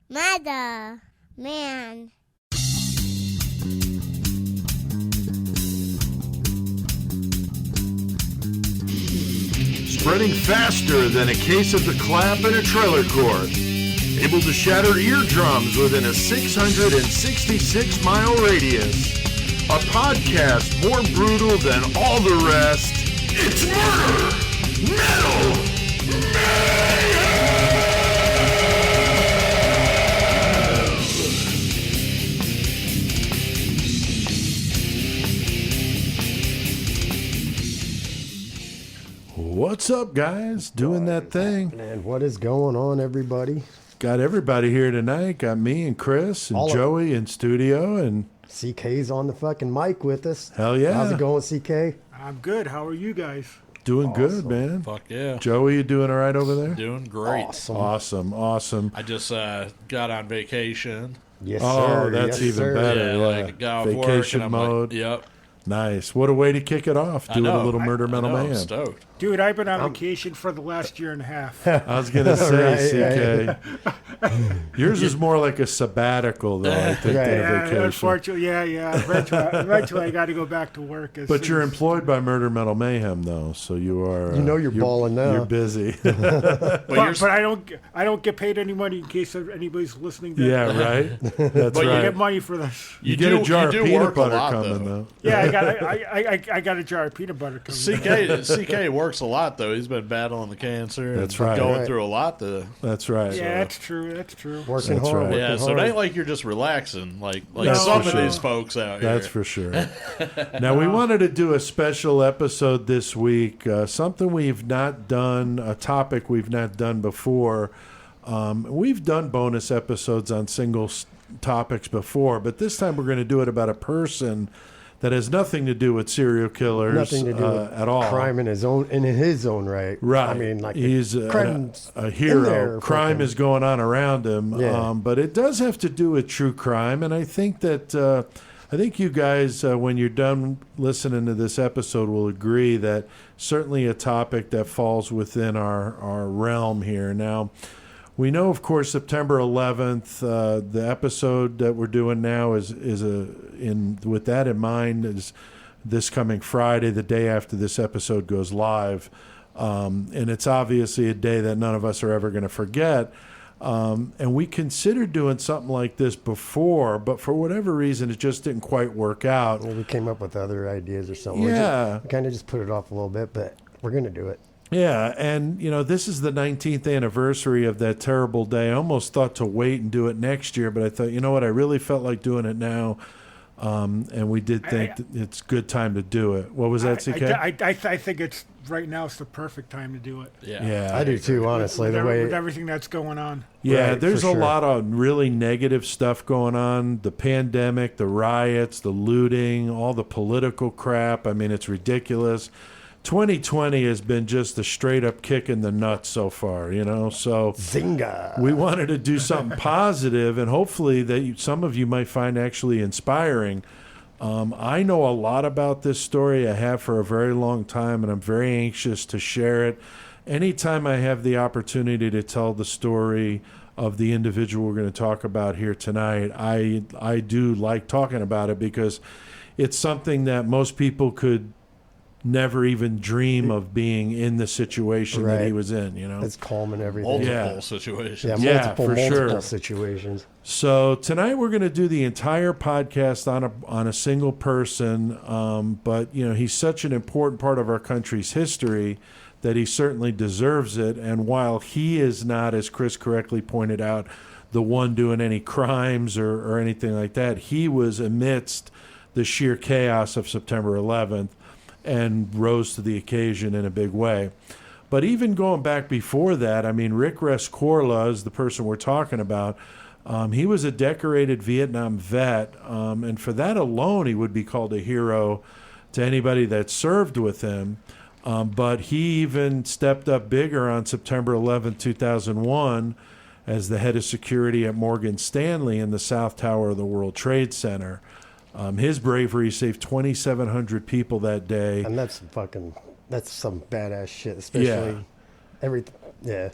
Mother, man. Spreading faster than a case of the clap in a trailer court. Able to shatter eardrums within a 666-mile radius. A podcast more brutal than all the rest. It's Murder Metal Mayhem! What's up, guys? Doing that thing. And what is going on, everybody? Got everybody here tonight. Got me and Chris and Joey in studio, and CK's on the fucking mic with us. Hell yeah. How's it going, CK? I'm good. How are you guys? Doing good, man. Fuck yeah. Joey, you doing all right over there? Doing great. Awesome. I just got on vacation. Yes, sir. Oh, that's yes, even sir. better. Yeah, like got off vacation work and I'm mode. Like, yep. Nice. What a way to kick it off. Doing a little Murder Metal I'm Mayhem. stoked. Dude, I've been on vacation for the last year and a half. I was going to say, Right, CK. Yours is more like a sabbatical, though, I think, than a vacation. Unfortunately, yeah. Eventually I got to go back to work. But you're employed by Murder Metal Mayhem, though, so you are. You're balling now. You're busy. But I don't get paid any money in case anybody's listening. Yeah, right. That's but right. you get money for this. You get a jar of peanut butter lot, coming, though. Yeah, I got a jar of peanut butter coming. CK works a lot, though. He's been battling the cancer. That's and right. Going through a lot. That's right. Yeah, that's true. Working That's hard. right. Yeah, so it ain't like you're just relaxing like some of these folks out here. That's for sure. Now, we wanted to do a special episode this week, something we've not done, a topic we've not done before. We've done bonus episodes on single topics before, but this time we're going to do it about a person that has nothing to do with serial killers, Nothing to do with at all. crime in his own right. Right. I mean, like he's a hero. Crime is going on around him, Yeah. But it does have to do with true crime, and I think that you guys, when you're done listening to this episode, will agree that certainly a topic that falls within our realm here. Now, we know, of course, September 11th. The episode that we're doing now is with that in mind, is this coming Friday, the day after this episode goes live, and it's obviously a day that none of us are ever going to forget. And we considered doing something like this before, but for whatever reason, it just didn't quite work out. Well, we came up with other ideas or something. Yeah, we kind of just put it off a little bit, but we're going to do it. Yeah, and this is the 19th anniversary of that terrible day. I almost thought to wait and do it next year, but I thought, you know what, I really felt like doing it now, and we did think that it's a good time to do it. What was that, CK? I think it's right now. It's the perfect time to do it. Yeah, I do too. Honestly, with everything that's going on. Yeah, right, there's a sure. lot of really negative stuff going on. The pandemic, the riots, the looting, all the political crap. I mean, it's ridiculous. 2020 has been just a straight up kick in the nuts so far, so Zinga. We wanted to do something positive, and hopefully that some of you might find actually inspiring. I know a lot about this story. I have for a very long time, and I'm very anxious to share it. Anytime I have the opportunity to tell the story of the individual we're going to talk about here tonight, I do like talking about it, because it's something that most people could never even dream of being in the situation that he was in, It's calm and everything. Multiple situations. Yeah, multiple sure. situations. So tonight we're going to do the entire podcast on a single person, but he's such an important part of our country's history that he certainly deserves it. And while he is not, as Chris correctly pointed out, the one doing any crimes or anything like that, he was amidst the sheer chaos of September 11th. And rose to the occasion in a big way. But even going back before that, I mean, Rick Rescorla is the person we're talking about. He was a decorated Vietnam vet, and for that alone, he would be called a hero to anybody that served with him. But he even stepped up bigger on September 11, 2001, as the head of security at Morgan Stanley in the South Tower of the World Trade Center. His bravery saved 2,700 people that day. And that's some badass shit, especially everything. Yeah.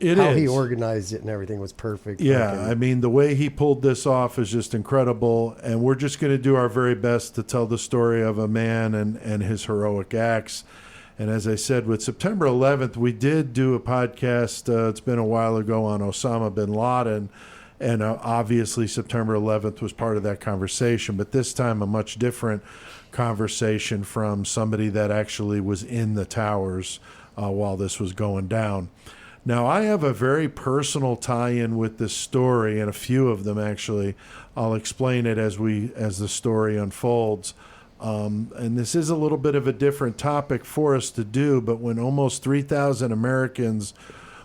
How he is. organized it and everything was perfect. Yeah, Fucking- I mean, the way he pulled this off is just incredible. And we're just going to do our very best to tell the story of a man and his heroic acts. And as I said, with September 11th, we did do a podcast. It's been a while ago on Osama bin Laden. And obviously, September 11th was part of that conversation. But this time, a much different conversation from somebody that actually was in the towers while this was going down. Now, I have a very personal tie-in with this story, and a few of them actually. I'll explain it as the story unfolds. And this is a little bit of a different topic for us to do, but when almost 3,000 Americans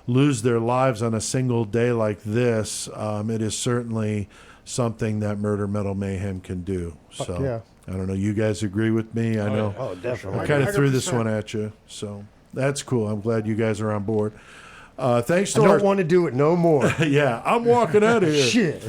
lose their lives on a single day like this, it is certainly something that Murder Metal Mayhem can do. So yeah. I don't know. You guys agree with me? I know. Oh, definitely. I kind of threw this 100%. one at you, so that's cool. I'm glad you guys are on board. Thanks I to don't want to do it no more. yeah, I'm walking out of here. Shit.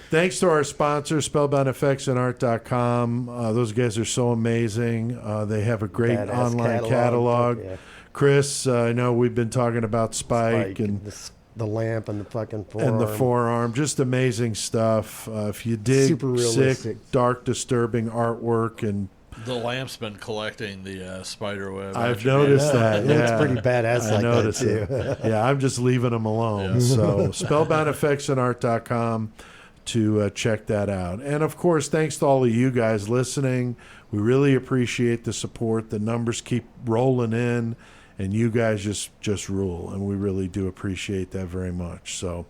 Thanks to our sponsor, spellboundeffectsandart.com. Those guys are so amazing. They have a great Badass online catalog. Yeah. Chris, I know we've been talking about Spike and the lamp and the fucking forearm. and the forearm. Just amazing stuff. If you dig Super sick, realistic. dark, disturbing artwork, and The lamp's been collecting the spider web. I've noticed that. It looks Yeah, pretty badass I like noticed that, too. it. Yeah, I'm just leaving them alone. Yeah. So spellboundeffectsandart.com to check that out. And of course, thanks to all of you guys listening. We really appreciate the support. The numbers keep rolling in, and you guys just rule, and we really do appreciate that very much. So,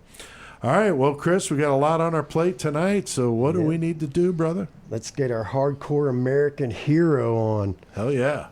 all right, well, Chris, we got a lot on our plate tonight. So, what do we need to do, brother? Let's get our hardcore American hero on. Hell yeah!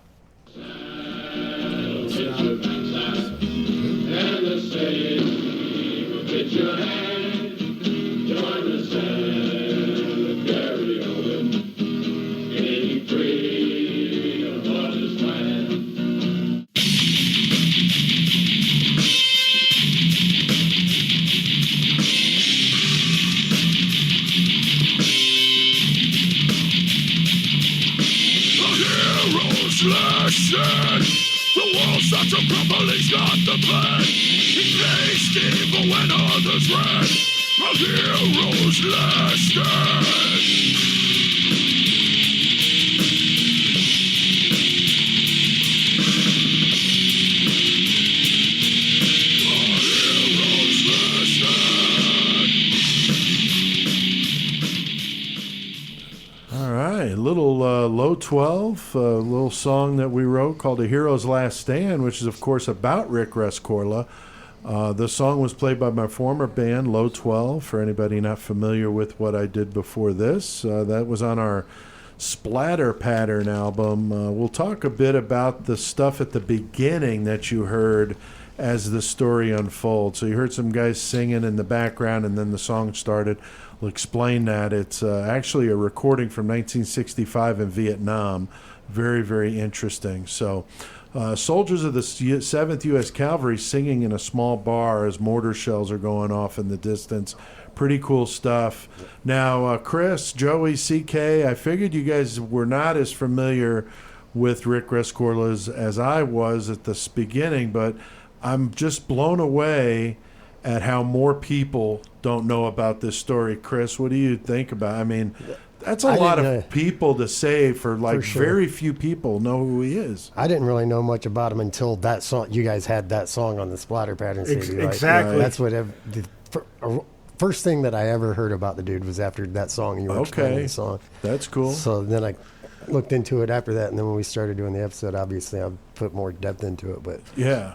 The world starts to crumble, he's got the plan. He faced evil when others ran. A hero's last stand. All right, a little Low 12, a little song that we wrote called A Hero's Last Stand, which is, of course, about Rick Rescorla. The song was played by my former band, Low 12, for anybody not familiar with what I did before this. That was on our Splatter Pattern album. We'll talk a bit about the stuff at the beginning that you heard as the story unfolds. So you heard some guys singing in the background, and then the song started. We'll explain that. It's actually a recording from 1965 in Vietnam. Very, very interesting. So soldiers of the 7th US Cavalry singing in a small bar as mortar shells are going off in the distance. Pretty cool stuff. Now, Chris, Joey, CK, I figured you guys were not as familiar with Rick Rescorla as I was at the beginning, but I'm just blown away at how more people don't know about this story. Chris, what do you think about it? I mean, that's a lot of people to say for sure. very few people know who he is. I didn't really know much about him until that song. You guys had that song on the Splatter Pattern CD, right? Exactly. That's what first thing that I ever heard about the dude was after that song. You were explaining the song. That's cool. So then I looked into it after that, and then when we started doing the episode, obviously I put more depth into it. But Yeah,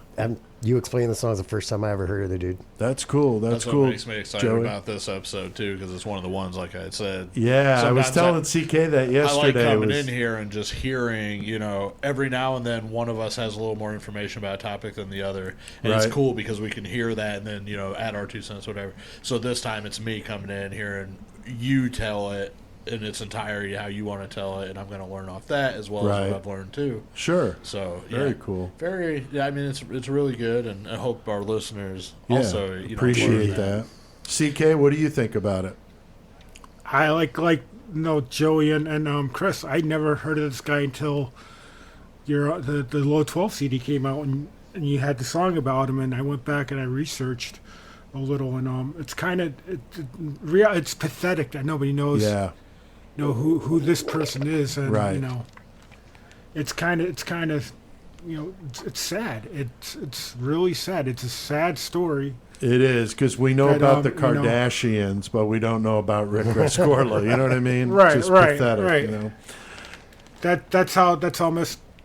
you explaining the song is the first time I ever heard of the dude. that's cool. That's what cool. makes me excited Joey. about this episode too, because it's one of the ones, like I had said. Yeah, I was sometimes telling CK that I like yesterday. coming in here and just hearing, every now and then one of us has a little more information about a topic than the other. And Right. it's cool because we can hear that and then, add our 2 cents, whatever. So this time it's me coming in here and you tell it in its entirety how you want to tell it, and I'm going to learn off that as well as Right. what I've learned too. Sure. So Very cool. Yeah, I mean, it's really good, and I hope our listeners Yeah, also appreciate learn that. CK, what do you think about it? I like Joey and Chris. I never heard of this guy until the Low 12 CD came out, and and you had the song about him, and I went back and I researched a little, and it's kind of it's pathetic that nobody knows Yeah. Who this person is, and Right. it's kind of it's sad. It's really sad. It's a sad story. It is, because we know That, about the you know- Kardashians, but we don't know about Rick Rescorla. You know what I mean? Right, Just right, pathetic, right. you know? That's how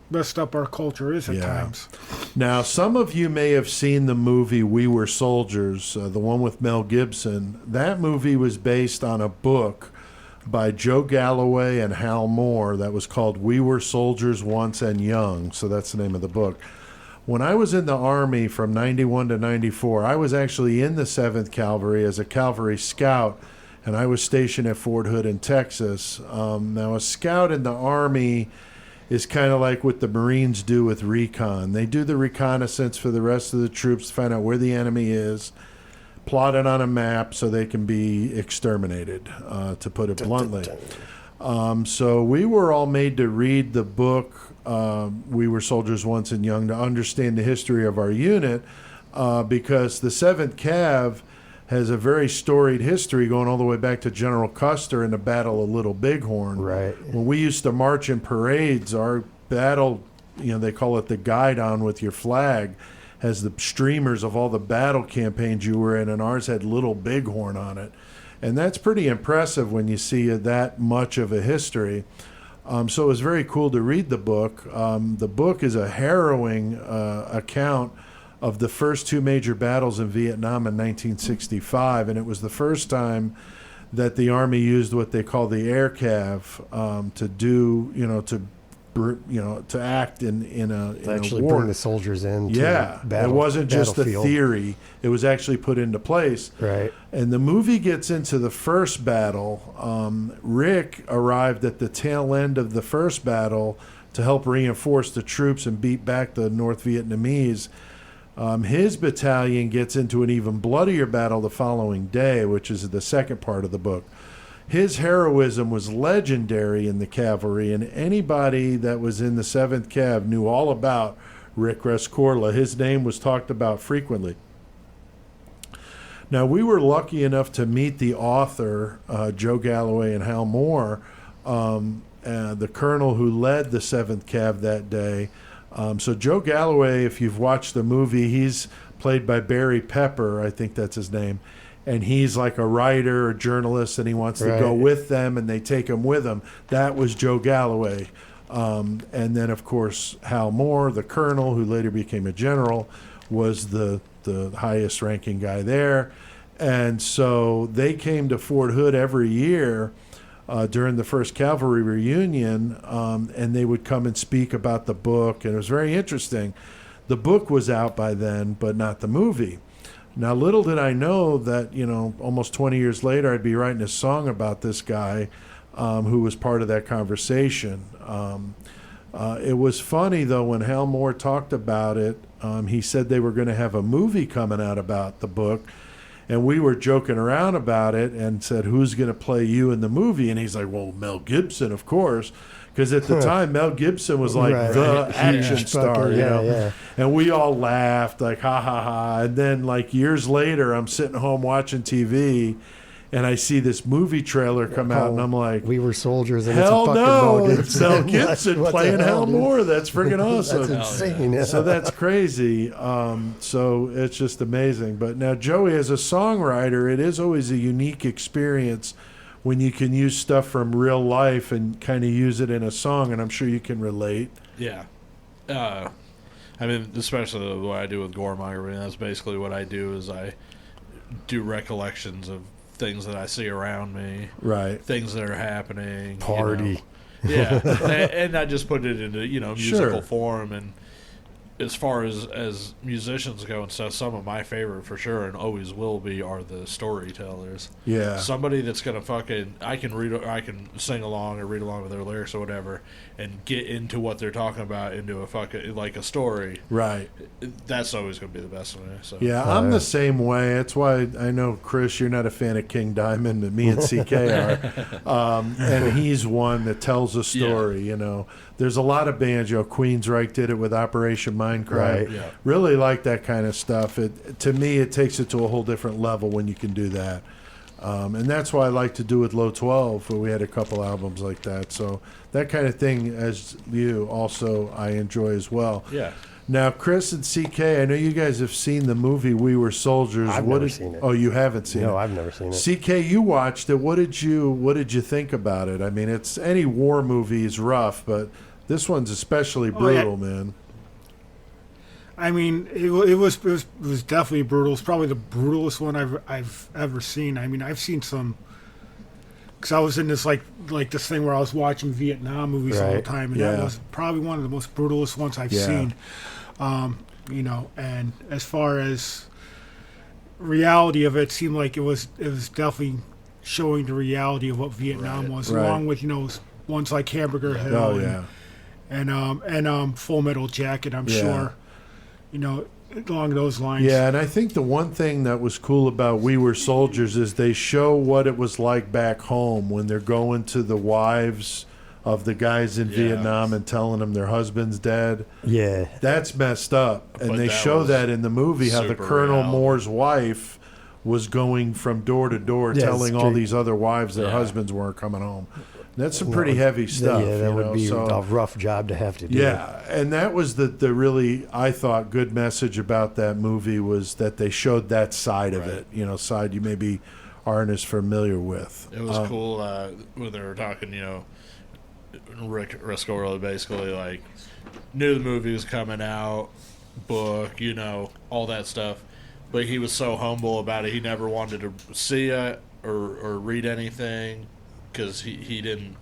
messed up our culture is at Yeah. times. Now, some of you may have seen the movie We Were Soldiers, the one with Mel Gibson. That movie was based on a book by Joe Galloway and Hal Moore that was called We Were Soldiers Once and Young. So that's the name of the book. When I was in the Army from 91 to 94, I was actually in the 7th Cavalry as a cavalry scout, and I was stationed at Fort Hood in Texas. Now, a scout in the Army is kind of like what the Marines do with recon. They do the reconnaissance for the rest of the troops to find out where the enemy is, plot it on a map so they can be exterminated, to put it bluntly. So we were all made to read the book, We Were Soldiers Once and Young, to understand the history of our unit, because the 7th Cav has a very storied history going all the way back to General Custer in the Battle of Little Bighorn. Right. When we used to march in parades, our battle, they call it the guidon with your flag, has the streamers of all the battle campaigns you were in, and ours had Little Bighorn on it. And that's pretty impressive when you see that much of a history. So it was very cool to read the book. The book is a harrowing account of the first 2 major battles in Vietnam in 1965, and it was the first time that the Army used what they call the air cav to do, to act in a Actually war. bring the soldiers in. To Yeah, the battle, it wasn't just a battlefield. theory; it was actually put into place. Right. And the movie gets into the first battle. Rick arrived at the tail end of the first battle to help reinforce the troops and beat back the North Vietnamese. His battalion gets into an even bloodier battle the following day, which is the second part of the book. His heroism was legendary in the cavalry, and anybody that was in the 7th Cav knew all about Rick Rescorla. His name was talked about frequently. Now, we were lucky enough to meet the author, Joe Galloway and Hal Moore, the colonel who led the 7th Cav that day. So Joe Galloway, if you've watched the movie, he's played by Barry Pepper, I think that's his name. And he's like a writer, a journalist, and he wants to go with them, and they take him with them. That was Joe Galloway. And then, of course, Hal Moore, the colonel, who later became a general, was the highest ranking guy there. And so they came to Fort Hood every year during the first Cavalry reunion, and they would come and speak about the book. And it was very interesting. The book was out by then, but not the movie. Now, little did I know that, almost 20 years later, I'd be writing a song about this guy who was part of that conversation. It was funny, though, when Hal Moore talked about it, he said they were going to have a movie coming out about the book. And we were joking around about it and said, who's going to play you in the movie? And he's like, well, Mel Gibson, of course. Because at the time, Mel Gibson was like the action star, Yeah. And we all laughed, like, ha, ha, ha. And then, like, years later, I'm sitting home watching TV, and I see this movie trailer come out, and I'm like, We Were Soldiers. And hell it's a no, fucking it's Mel Gibson What the playing hell, Hal dude? Moore. That's friggin' awesome. That's insane. Yeah. So that's crazy. So it's just amazing. But now, Joey, as a songwriter, it is always a unique experience when you can use stuff from real life and kind of use it in a song, and I'm sure you can relate. Yeah. Especially what I do with Goremongering, that's basically what I do is I do recollections of things that I see around me. Right. Things that are happening. Party. Yeah. and I just put it into, musical Sure. form. And as far as musicians go and stuff, some of my favorite for sure and always will be are the storytellers. Yeah. Somebody that's gonna I can sing along or read along with their lyrics or whatever and get into what they're talking about into a story. Right. That's always gonna be the best way. So Yeah, I'm the same way. That's why I know, Chris, you're not a fan of King Diamond, but me and CK are. And he's one that tells a story, There's a lot of bands, Queensryche did it with Operation Mindcrime. Right. Yeah. Really like that kind of stuff. To me, it takes it to a whole different level when you can do that. And that's why I like to do with Low 12, where we had a couple albums like that. So that kind of thing, as you also, I enjoy as well. Yeah. Now, Chris and CK, I know you guys have seen the movie We Were Soldiers. I've never seen it. Oh, you haven't seen it? No, I've never seen it. CK, you watched it. What did you think about it? I mean, it's any war movie is rough, but this one's especially brutal, man. I mean, it was definitely brutal. It's probably the brutalest one I've ever seen. I mean, I've seen some, because I was in this like this thing where I was watching Vietnam movies all the Right. time, and Yeah. that was probably one of the most brutalest ones I've Yeah. seen. You know, and as far as reality of it, it seemed like it was definitely showing the reality of what Vietnam was, Right. along with ones like Hamburger Hill Oh, yeah. and Full Metal Jacket. I'm Yeah. sure, along those lines. Yeah, and I think the one thing that was cool about We Were Soldiers is they show what it was like back home when they're going to the wives of the guys in Yeah. Vietnam and telling them their husband's dead. Yeah. That's messed up. And But they that show was that in the movie, how the super Colonel reality. Moore's wife was going from door to door Yeah, telling all straight- these other wives their Yeah. husbands weren't coming home. That's some That pretty would- heavy stuff. Yeah, that you would know, be so- a rough job to have to do. yeah, and that was the really, I thought, good message about that movie was that they showed that side of Right. it, side you maybe aren't as familiar with. It was cool when they were talking, Rick Rescorla basically like knew the movie was coming out, book, all that stuff, but he was so humble about it. He never wanted to see it or read anything because he didn't.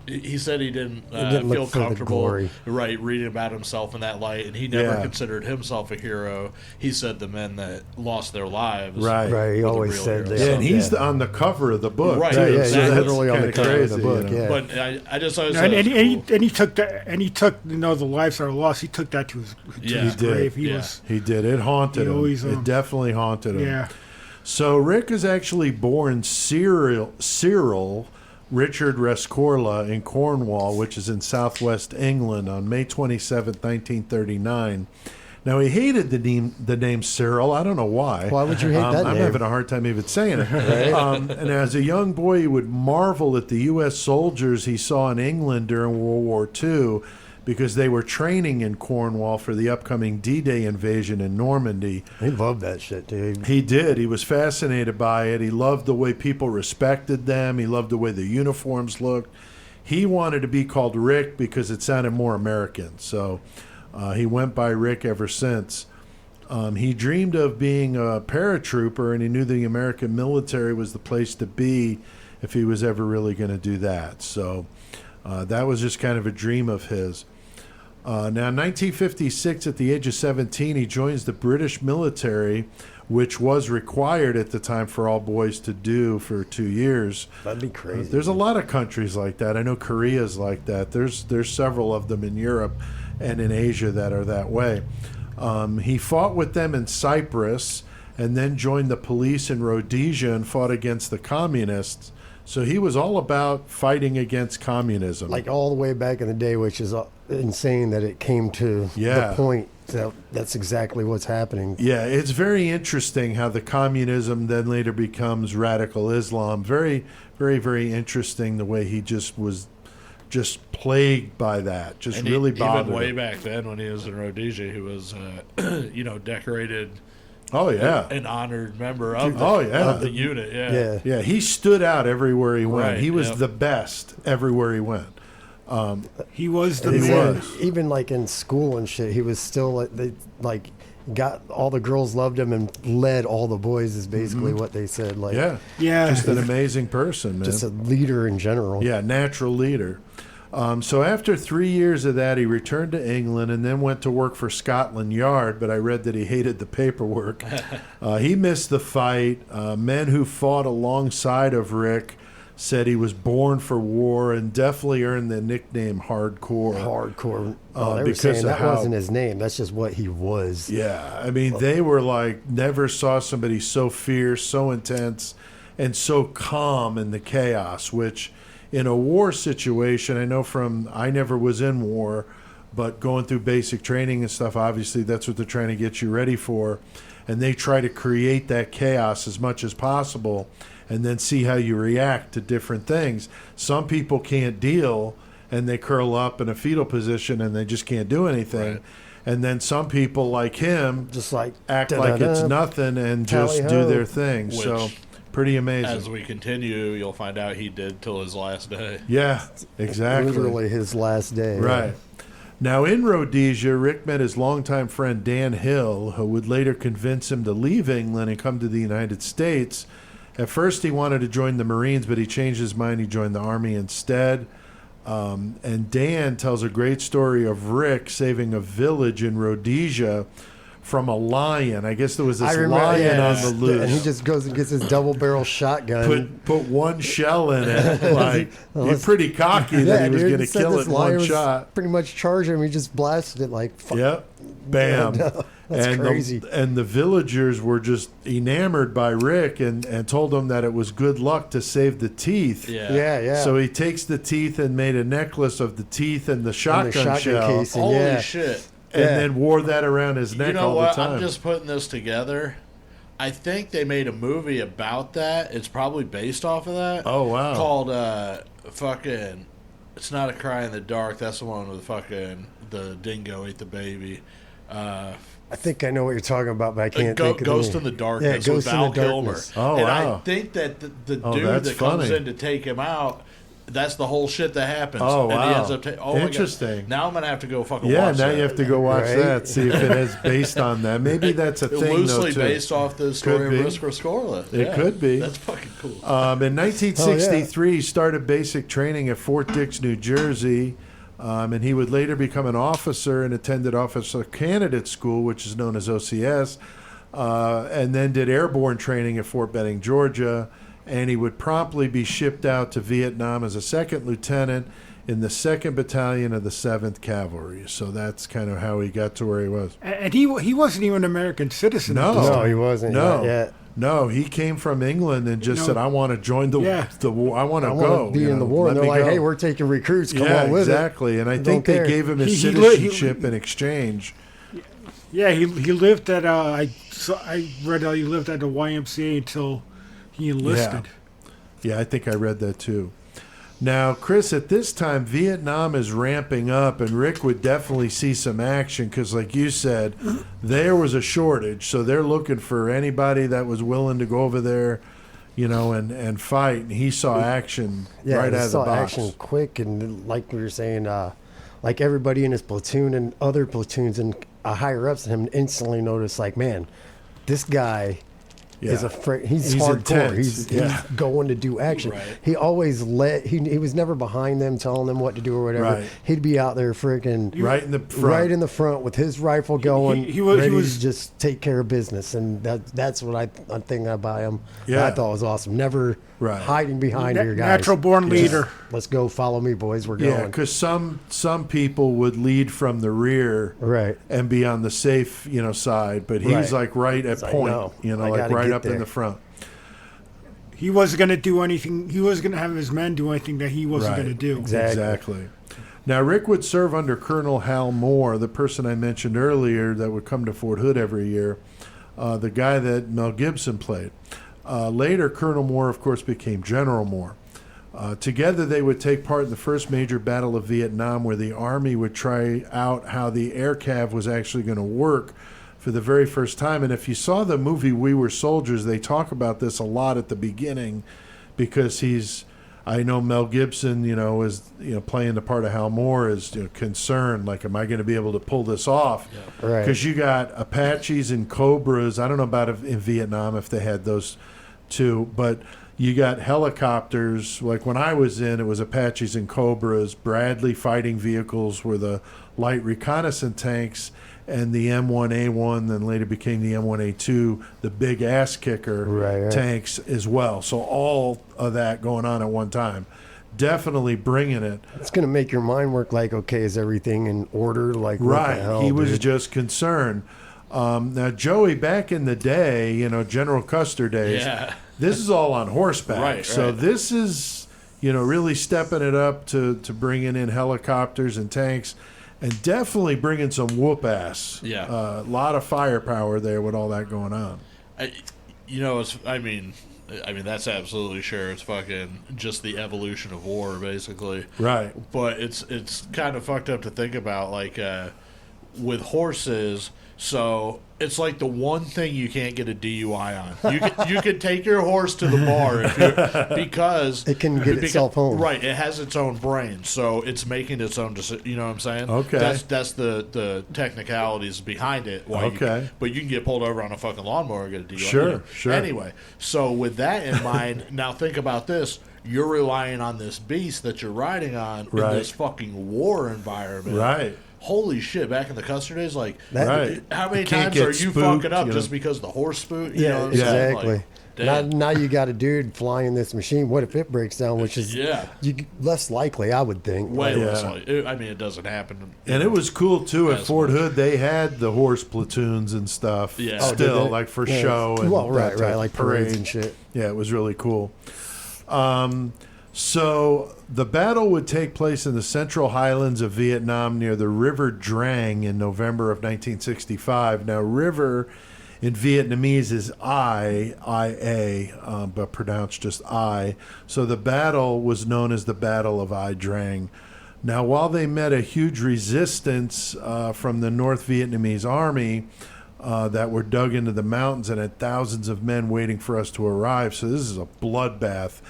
He said he didn't, didn't look feel for the comfortable, glory. right, reading about himself in that light, and he never Yeah. considered himself a hero. He said the men that lost their lives, Right. Right. He were the always real said heroes. that. Yeah, and he's Yeah. on the cover of the book, Right, too. Yeah, yeah, So he's that's literally on the kinda cover of the crazy, book. Yeah. But I just always And, thought and, it was and, cool. he, and he took the lives that are lost. He took that to his Yeah. his He did, grave. He yeah. was He did. It haunted He him. always, It definitely haunted him. yeah. So Rick is actually born Cyril Richard Rescorla in Cornwall, which is in southwest England, on May 27th, 1939. Now, he hated the name Cyril. I don't know why. Why would you hate that I'm name? having a hard time even saying it. And as a young boy, he would marvel at the U.S. soldiers he saw in England during World War II because they were training in Cornwall for the upcoming D-Day invasion in Normandy. He loved that shit, dude. He did. He was fascinated by it. He loved the way people respected them. He loved the way the uniforms looked. He wanted to be called Rick because it sounded more American. So he went by Rick ever since. He dreamed of being a paratrooper, and he knew the American military was the place to be if he was ever really going to do that. So that was just kind of a dream of his. Now, in 1956, at the age of 17, he joins the British military, which was required at the time for all boys to do for 2 years. That'd be crazy. There's a lot of countries like that. I know Korea's like that. There's several of them in Europe and in Asia that are that way. He fought with them in Cyprus and then joined the police in Rhodesia and fought against the communists. So he was all about fighting against communism. Like all the way back in the day, which is insane that it came to Yeah. the point that that's exactly what's happening. Yeah, it's very interesting how the communism then later becomes radical Islam. Very, very, very interesting the way he just was just plagued by that. Just And really even bothered way him. back then when he was in Rhodesia, he was, decorated Oh, yeah. an honored member of the, Oh, yeah. of the unit. Yeah. Yeah. Yeah, he stood out everywhere he went. Right, He was yep. the best everywhere he went. He was the He man. was. Even like in school and shit, he was still like got all the girls loved him and led all the boys is basically what they said. Like Yeah. Yeah. Just an amazing person, man. just a leader in general. Yeah, natural leader. So after 3 years of that, he returned to England and then went to work for Scotland Yard, but I read that he hated the paperwork. He missed the fight. Men who fought alongside of Rick said he was born for war and definitely earned the nickname hardcore. Hardcore. Oh, they were because saying of that how- wasn't his name. That's just what he was. Yeah, I mean, they were like, never saw somebody so fierce, so intense, and so calm in the chaos, which in a war situation, I never was in war, but going through basic training and stuff, obviously that's what they're trying to get you ready for. And they try to create that chaos as much as possible and then see how you react to different things. Some people can't deal and they curl up in a fetal position and they just can't do anything. Right. And then some people like him just like act like it's nothing and just do their thing. Which, so pretty amazing. As we continue, you'll find out he did till his last day. Yeah, exactly. Literally his last day. Right. Now, in Rhodesia, Rick met his longtime friend Dan Hill, who would later convince him to leave England and come to the United States. At first, he wanted to join the Marines, but he changed his mind. He joined the Army instead. And Dan tells a great story of Rick saving a village in Rhodesia from a lion. I guess there was this lion on the loose. And he just goes and gets his double-barrel shotgun. Put one shell in it. Like, he's pretty cocky that he was going to kill it in one shot. Pretty much charged him. He just blasted it like... Yep. Bam. Yeah, no, that's crazy. And the villagers were just enamored by Rick and told him that it was good luck to save the teeth. Yeah. So he takes the teeth and made a necklace of the teeth and the shotgun shell. Casing, Holy shit. And then wore that around his neck all the time. I'm just putting this together. I think they made a movie about that. It's probably based off of that. Oh, wow. Called It's Not a Cry in the Dark. That's the one with the dingo ate the baby. I think I know what you're talking about, but I can't think of Ghost the in the Darkness Ghost with in Val the Kilmer. Darkness. Oh, and wow. I think that the dude that's that comes funny. in to take him out, that's the whole shit that happens. Oh, and wow. he ends up Interesting. My God. Now I'm going to have to go fucking Yeah, watch now that. you have to go watch that, see if it is based on that. Maybe that's a thing, loosely though, too. based off the story of Rescorla. It could be. That's fucking cool. In 1963, he started basic training at Fort Dix, New Jersey, and he would later become an officer and attended Officer Candidate School, which is known as OCS, and then did airborne training at Fort Benning, Georgia, and he would promptly be shipped out to Vietnam as a second lieutenant in the 2nd Battalion of the 7th Cavalry. So that's kind of how he got to where he was. And he wasn't even an American citizen. No, he wasn't. No. Not yet. No, he came from England and just said, I want to join the war. I want to I go. want to be in the war. And they're like, hey, we're taking recruits. Come on with exactly. And I think Don't they care. gave him his citizenship in exchange. Yeah, he lived at I read he lived at the YMCA until he enlisted. Yeah, I think I read that too. Now, Chris, at this time, Vietnam is ramping up, and Rick would definitely see some action because, like you said, there was a shortage. So they're looking for anybody that was willing to go over there, and fight. And he saw action right out of the box. Action quick, and like we were saying, like everybody in his platoon and other platoons and higher ups than him instantly noticed, like, man, this guy is he's hardcore. Intense. He's going to do action. Right. He always he was never behind them telling them what to do or whatever. Right. He'd be out there freaking right in the front. Right in the front with his rifle going, He was ready to just take care of business, and that's what I think about him. Yeah. I thought was awesome. Never hiding behind your guys. Natural born leader. Let's go, follow me, boys. We're going. Yeah, because some people would lead from the rear, Right. and be on the safe, side. But he's like right at like, point, no, I like gotta right get up in there. the front. He wasn't going to do anything. He wasn't going to have his men do anything that he wasn't going to do. Exactly. Now, Rick would serve under Colonel Hal Moore, the person I mentioned earlier that would come to Fort Hood every year, the guy that Mel Gibson played. Later, Colonel Moore, of course, became General Moore. Together, they would take part in the first major battle of Vietnam, where the Army would try out how the air cav was actually going to work for the very first time. And if you saw the movie We Were Soldiers, they talk about this a lot at the beginning, because I know Mel Gibson, is playing the part of Hal Moore, is concerned, like, am I going to be able to pull this off? Yeah. Right. Because you got Apaches and Cobras. I don't know about in Vietnam if they had those too, but you got helicopters. Like when I was in, it was Apaches and Cobras. Bradley fighting vehicles were the light reconnaissance tanks, and the M1A1 then later became the M1A2, the big ass kicker tanks as well. So all of that going on at one time. Definitely bringing it. It's going to make your mind work like, okay, is everything in order? Like, what the hell, he was dude? just concerned. Now, Joey, back in the day, General Custer days, this is all on horseback. Right. So this is, really stepping it up to bringing in helicopters and tanks, and definitely bringing some whoop ass. Yeah. A lot of firepower there with all that going on. I mean, that's absolutely sure. It's fucking just the evolution of war, basically. Right. But it's kind of fucked up to think about, like, with horses. So it's like the one thing you can't get a DUI on. You can take your horse to the bar because it can get itself home. Right, it has its own brain, so it's making its own decision. You know what I'm saying? Okay. That's the technicalities behind it. But you can get pulled over on a fucking lawnmower and get a DUI. Sure. Anyway, so with that in mind, now think about this. You're relying on this beast that you're riding on in this fucking war environment. Right. Holy shit, back in the Custer days, like, Right. how many You can't times get are you spooked, fucking up you know? just because the horse spooked? You Yeah, know what I'm saying? exactly. Like, damn. Now you got a dude flying this machine. What if it breaks down? Which is less likely, I would think. Way less likely. I mean, it doesn't happen. And it was cool too at As Fort much. Hood. They had the horse platoons and stuff. Yeah. Oh, did Still, they? like for Yeah. show. And Well, that type of like parades parade. and shit. Yeah, it was really cool. So the battle would take place in the central highlands of Vietnam near the River Drang in November of 1965. Now, river in Vietnamese is I-A, but pronounced just I. So the battle was known as the Battle of Ai Drang. Now, while they met a huge resistance from the North Vietnamese army that were dug into the mountains and had thousands of men waiting for us to arrive, so this is a bloodbath.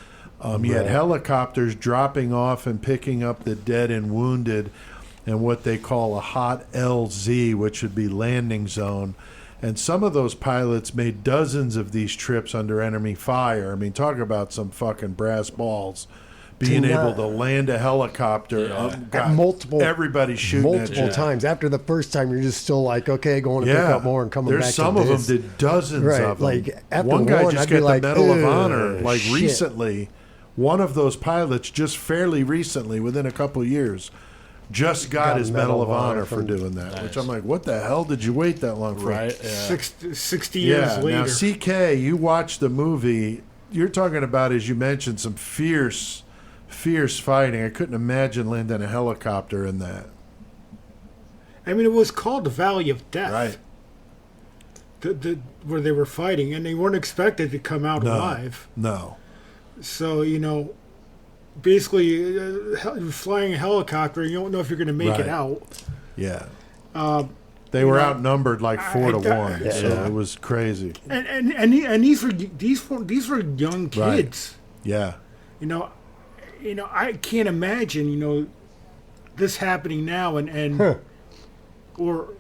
You had helicopters dropping off and picking up the dead and wounded in what they call a hot LZ, which would be landing zone. And some of those pilots made dozens of these trips under enemy fire. I mean, talk about some fucking brass balls. Being able to land a helicopter. Everybody's shooting at you. multiple times. After the first time, you're just still like, okay, going to pick up more and coming back. There's some of them did dozens of them. Like after one guy just I'd got be like, the Medal of Honor. Like shit. recently, one of those pilots just fairly recently, within a couple of years, just got his Medal of Honor for doing that. Nice. Which I'm like, what the hell did you wait that long for? Right? Yeah. 60 years later. Now CK, you watched the movie. You're talking about, as you mentioned, some fierce fighting. I couldn't imagine landing a helicopter in that. I mean, it was called the Valley of Death. Right. Where they were fighting, and they weren't expected to come out alive. No. So, basically, flying a helicopter, you don't know if you're going to make it out. Yeah. They were outnumbered like 4-1, so it was crazy. And these were young kids. Yeah. I can't imagine, this happening now, or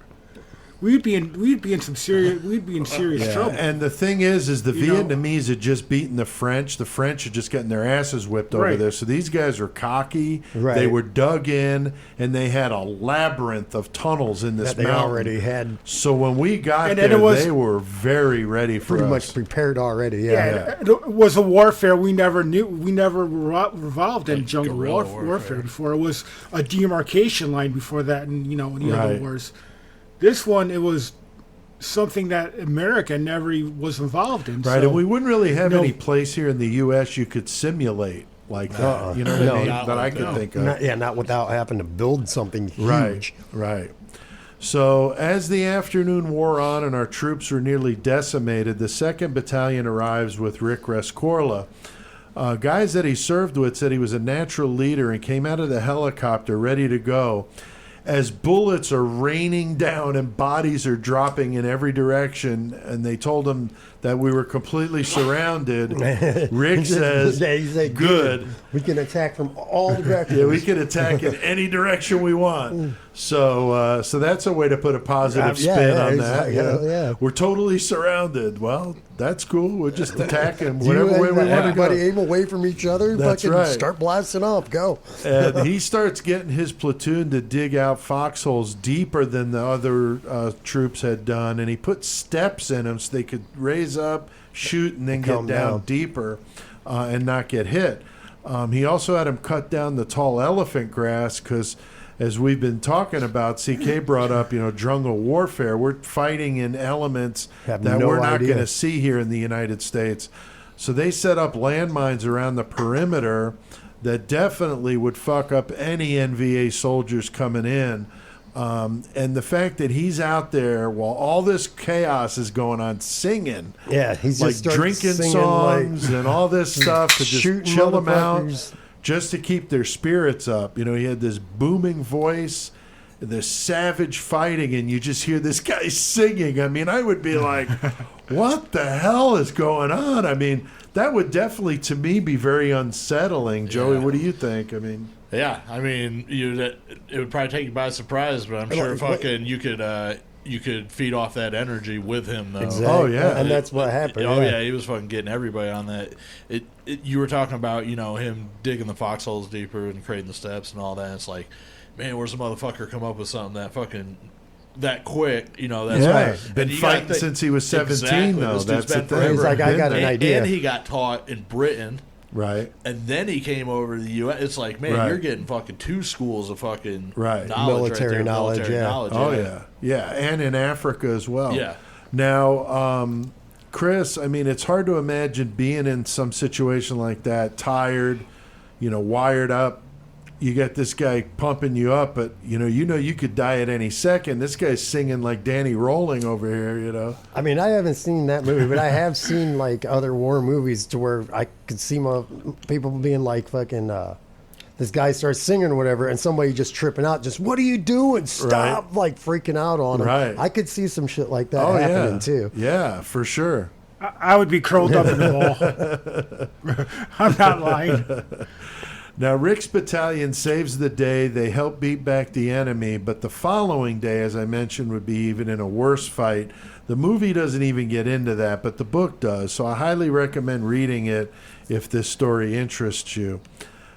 we'd be in serious trouble. And the thing is the Vietnamese had just beaten the French. The French had just gotten their asses whipped over there. So these guys are cocky. Right. They were dug in, and they had a labyrinth of tunnels in this That they mountain. already had. So when we got And there, it was they were very ready for Pretty us. much prepared already. It was a warfare we never knew. We never revolved in jungle guerrilla warfare before. It was a demarcation line before that, and the other Right. wars. This one, it was something that America never was involved in. Right, so, and we wouldn't really have any place here in the U.S. you could simulate like that. You know what I mean? That I could think of. Not without having to build something huge. Right. So as the afternoon wore on and our troops were nearly decimated, the 2nd Battalion arrives with Rick Rescorla. Guys that he served with said he was a natural leader and came out of the helicopter ready to go. As bullets are raining down and bodies are dropping in every direction, and they told him that we were completely surrounded, Rick says, He said, good. We can attack from all directions. Yeah, we can attack in any direction we want. So that's a way to put a positive spin on that. Yeah. We're totally surrounded. Well, that's cool. We'll just attack him whatever way we want to Everybody go. aim away from each other. That's fucking right. Start blasting off. Go. And he starts getting his platoon to dig out foxholes deeper than the other troops had done, and he put steps in them so they could raise up, shoot, and then get down deeper and not get hit. He also had him cut down the tall elephant grass because, as we've been talking about, CK brought up, jungle warfare. We're fighting in elements that we're not going to see here in the United States. So they set up landmines around the perimeter that definitely would fuck up any NVA soldiers coming in. And the fact that he's out there while all this chaos is going on, singing, Yeah, he's like just starts drinking singing, songs and all this stuff to just shooting chill them out, motherfuckers. just to keep their spirits up. You know, he had this booming voice, this savage fighting, and you just hear this guy singing. I mean, I would be like, what the hell is going on? I mean, that would definitely, to me, be very unsettling. Joey, Yeah. what do you think? I mean, Yeah, I mean, it would probably take you by surprise, but I'm sure fucking you could feed off that energy with him though. Exactly. Oh, yeah. And that's what happened. Oh yeah, he was fucking getting everybody on that. You were talking about him digging the foxholes deeper and creating the steps and all that. It's like, man, where's the motherfucker come up with something that fucking that quick? That's yeah, right. been And you gotta fighting since he was 17, Exactly. though. This dude's That's the been thing. forever. He's like, I Been got there. an idea. And he got taught in Britain. Right. And then he came over to the U.S. It's like, man, Right. you're getting fucking 2 schools of fucking Right. knowledge Military right there. knowledge, Military yeah. knowledge. Oh yeah, and in Africa as well. Yeah. Now, Chris, I mean, it's hard to imagine being in some situation like that, tired, wired up. You got this guy pumping you up, but you could die at any second. This guy's singing like Danny Rolling over here. I mean, I haven't seen that movie, but I have seen like other war movies to where I could see people being like fucking this guy starts singing or whatever, and somebody just tripping out, just what are you doing? Stop! Right. Like freaking out on him. Right. I could see some shit like that Oh happening yeah, too. yeah, for sure. I would be curled up in the ball. I'm not lying. Now, Rick's battalion saves the day. They help beat back the enemy, but the following day, as I mentioned, would be even in a worse fight. The movie doesn't even get into that, but the book does, so I highly recommend reading it if this story interests you.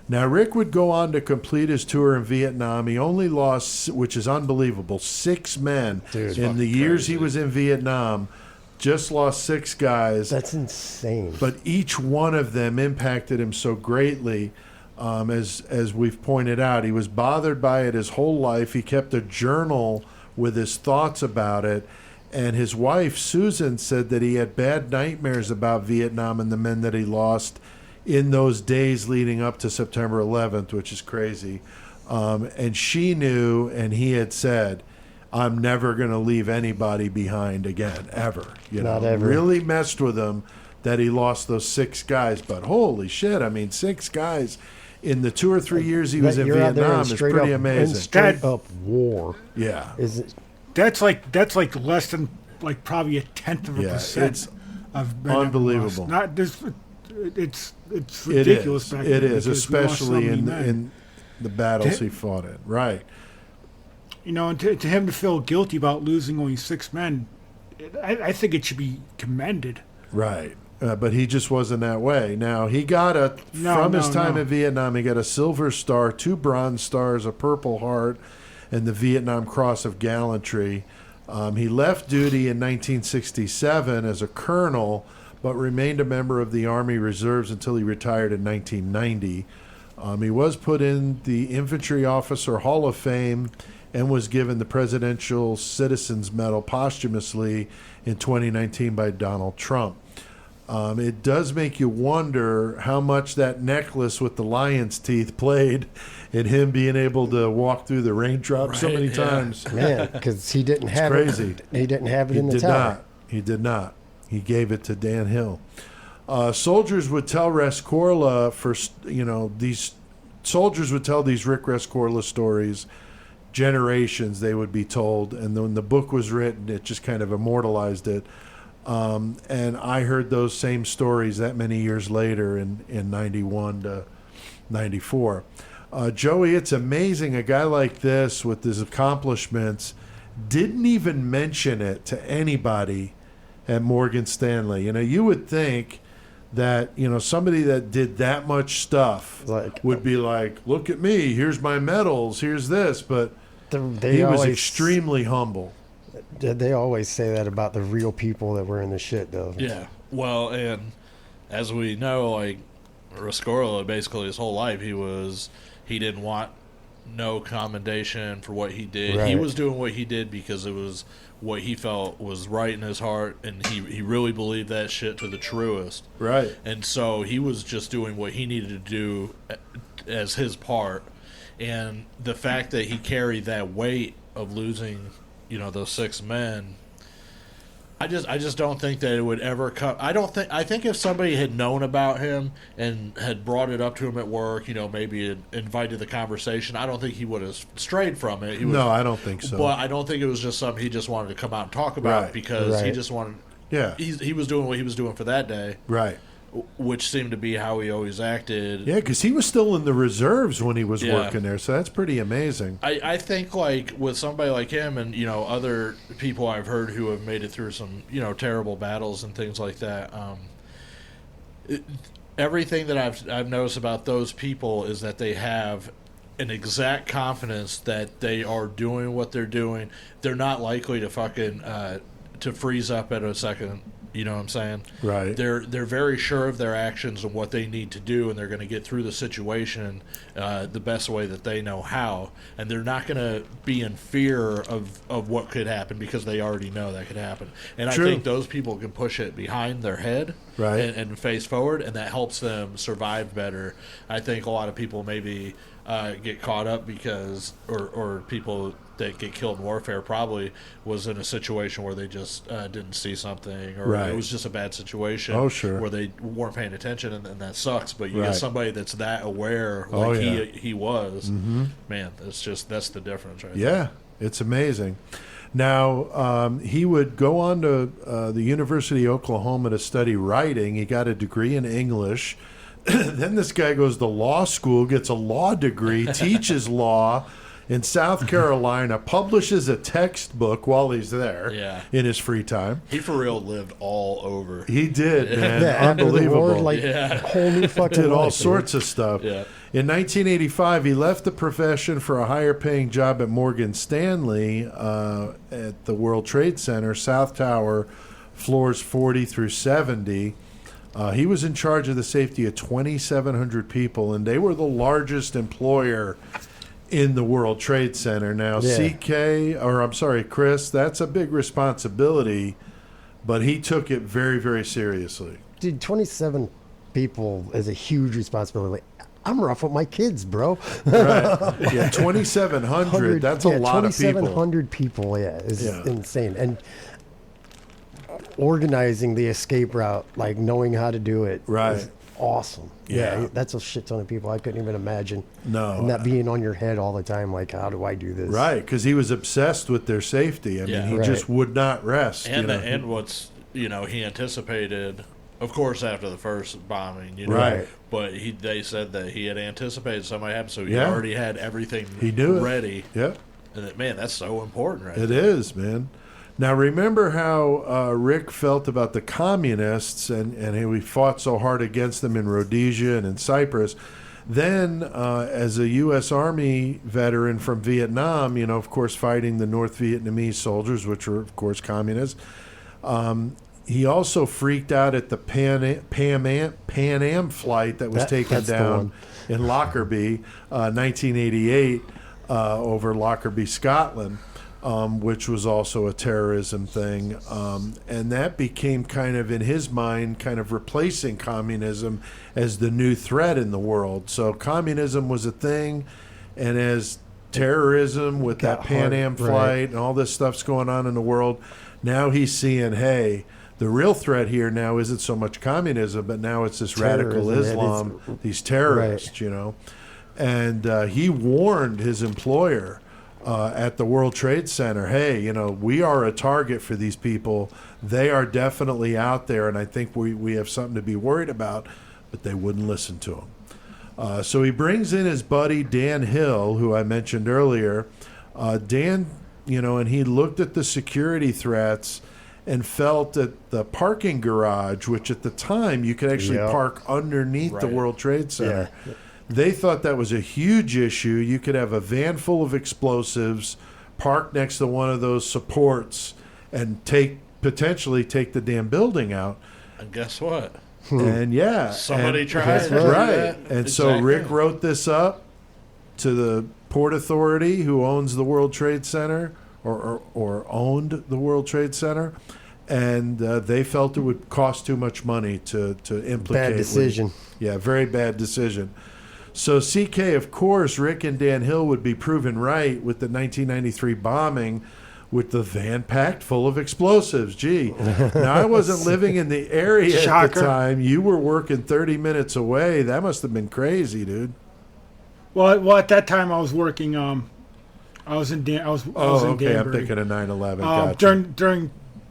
Now, Rick would go on to complete his tour in Vietnam. He only lost, which is unbelievable, 6 men in the years he was in Vietnam. Just lost 6 guys. That's insane. But each one of them impacted him so greatly. As we've pointed out, he was bothered by it his whole life. He kept a journal with his thoughts about it. And his wife, Susan, said that he had bad nightmares about Vietnam and the men that he lost in those days leading up to September 11th, which is crazy. And she knew, and he had said, I'm never going to leave anybody behind again, ever. Not ever. Really messed with him that he lost those 6 guys. But holy shit, I mean, 6 guys in the 2 or 3 years he was in You're out there Vietnam in is straight pretty up, in amazing. straight up war. Yeah. Is it? That's like less than like probably a tenth of a Yeah, percent it's of men unbelievable. Not this. It's It ridiculous. is. Back It then is, because we lost so especially many men. in the battles he fought in. Right. And to him to feel guilty about losing only 6 men, I think it should be commended. Right. But he just wasn't that way. Now, he got from his time in Vietnam, he got a Silver Star, 2 Bronze Stars, a Purple Heart, and the Vietnam Cross of Gallantry. He left duty in 1967 as a colonel, but remained a member of the Army Reserves until he retired in 1990. He was put in the Infantry Officer Hall of Fame and was given the Presidential Citizens Medal posthumously in 2019 by Donald Trump. It does make you wonder how much that necklace with the lion's teeth played in him being able to walk through the raindrops so many times. Man, because he didn't have crazy. it. He didn't have it He in the did tower. not. He did not. He gave it to Dan Hill. Soldiers would tell Rescorla these soldiers would tell these Rick Rescorla stories. Generations they would be told, and when the book was written, it just kind of immortalized it. And I heard those same stories that many years later in 91 to 94. Joey, it's amazing a guy like this with his accomplishments didn't even mention it to anybody at Morgan Stanley. You would think that, somebody that did that much stuff would be like, look at me, here's my medals, here's this. But he was extremely humble. They always say that about the real people that were in the shit, though. Yeah. Well, and as we know, like Rescorla, basically his whole life, he didn't want no commendation for what he did. Right. He was doing what he did because it was what he felt was right in his heart, and he really believed that shit to the truest. Right. And so he was just doing what he needed to do as his part, and the fact that he carried that weight of losing, those 6 men. I just don't think that it would ever come. I think if somebody had known about him and had brought it up to him at work, maybe had invited the conversation, I don't think he would have strayed from it. No, I don't think so. But I don't think it was just something he just wanted to come out and talk about because he just wanted. Yeah, he was doing what he was doing for that day. Right. Which seemed to be how he always acted. Yeah, because he was still in the reserves when he was working there, so that's pretty amazing. I think, like, with somebody like him and, other people I've heard who have made it through some, terrible battles and things like that, everything that I've noticed about those people is that they have an exact confidence that they are doing what they're doing. They're not likely to fucking to freeze up at a second. You know what I'm saying? Right. They're very sure of their actions and what they need to do, and they're going to get through the situation the best way that they know how. And they're not going to be in fear of what could happen because they already know that could happen. And True. I think those people can push it behind their head and face forward, and that helps them survive better. I think a lot of people maybe get caught up because, or people that get killed in warfare probably was in a situation where they just didn't see something, or it was just a bad situation where they weren't paying attention, and that sucks. But you get somebody that's that aware like he was, man, that's the difference right there. It's amazing. Now, he would go on to the University of Oklahoma to study writing. He got a degree in English. Then this guy goes to law school, gets a law degree, teaches law in South Carolina, publishes a textbook while he's there in his free time. He for real lived all over. He did, man. After Unbelievable. the war, whole new fucking did all life, sorts of stuff. Yeah. In 1985, he left the profession for a higher-paying job at Morgan Stanley at the World Trade Center, South Tower, floors 40 through 70. He was in charge of the safety of 2,700 people, and they were the largest employer in the World Trade Center. Now, Chris, that's a big responsibility, but he took it very, very seriously. Dude, 27 people is a huge responsibility. I'm rough with my kids, bro. Right. Yeah, 2,700. That's a lot of people. 2,700 people, is insane. And organizing the escape route, like knowing how to do it, is awesome. Yeah, that's a shit ton of people. I couldn't even imagine. No. And that being on your head all the time, like, how do I do this? Right, because he was obsessed with their safety. I mean, he just would not rest. And what's, he anticipated, of course, after the first bombing, Right. But they said that he had anticipated something happened, so he already had everything ready. Yep. And man, that's so important, right? It is, man. Now, remember how Rick felt about the communists and he fought so hard against them in Rhodesia and in Cyprus. Then, as a U.S. Army veteran from Vietnam, of course, fighting the North Vietnamese soldiers, which were, of course, communists, he also freaked out at the Pan Am flight that was taken down in Lockerbie, 1988, over Lockerbie, Scotland. Which was also a terrorism thing. And that became kind of, in his mind, kind of replacing communism as the new threat in the world. So communism was a thing, and as terrorism with that Pan Am flight and all this stuff's going on in the world, now he's seeing, hey, the real threat here now isn't so much communism, but now it's this radical Islam, these terrorists, And he warned his employer at the World Trade Center, hey, we are a target for these people. They are definitely out there, and I think we have something to be worried about, but they wouldn't listen to him. So he brings in his buddy Dan Hill, who I mentioned earlier. Dan, and he looked at the security threats and felt that the parking garage, which at the time you could actually park underneath the World Trade Center, they thought that was a huge issue. You could have a van full of explosives parked next to one of those supports and potentially take the damn building out. And guess what? And somebody tried. Right. And so Rick wrote this up to the Port Authority, who owns the World Trade Center, or owned the World Trade Center, and they felt it would cost too much money to implicate. Bad decision. Very bad decision. So CK, of course, Rick and Dan Hill would be proven right with the 1993 bombing with the van packed full of explosives. Gee, now I wasn't living in the area at Shocker. the time. You were working 30 minutes away. That must have been crazy, dude. Well, at that time I was working. I was in I was in Okay. I'm Danbury. thinking of 9/11. Gotcha.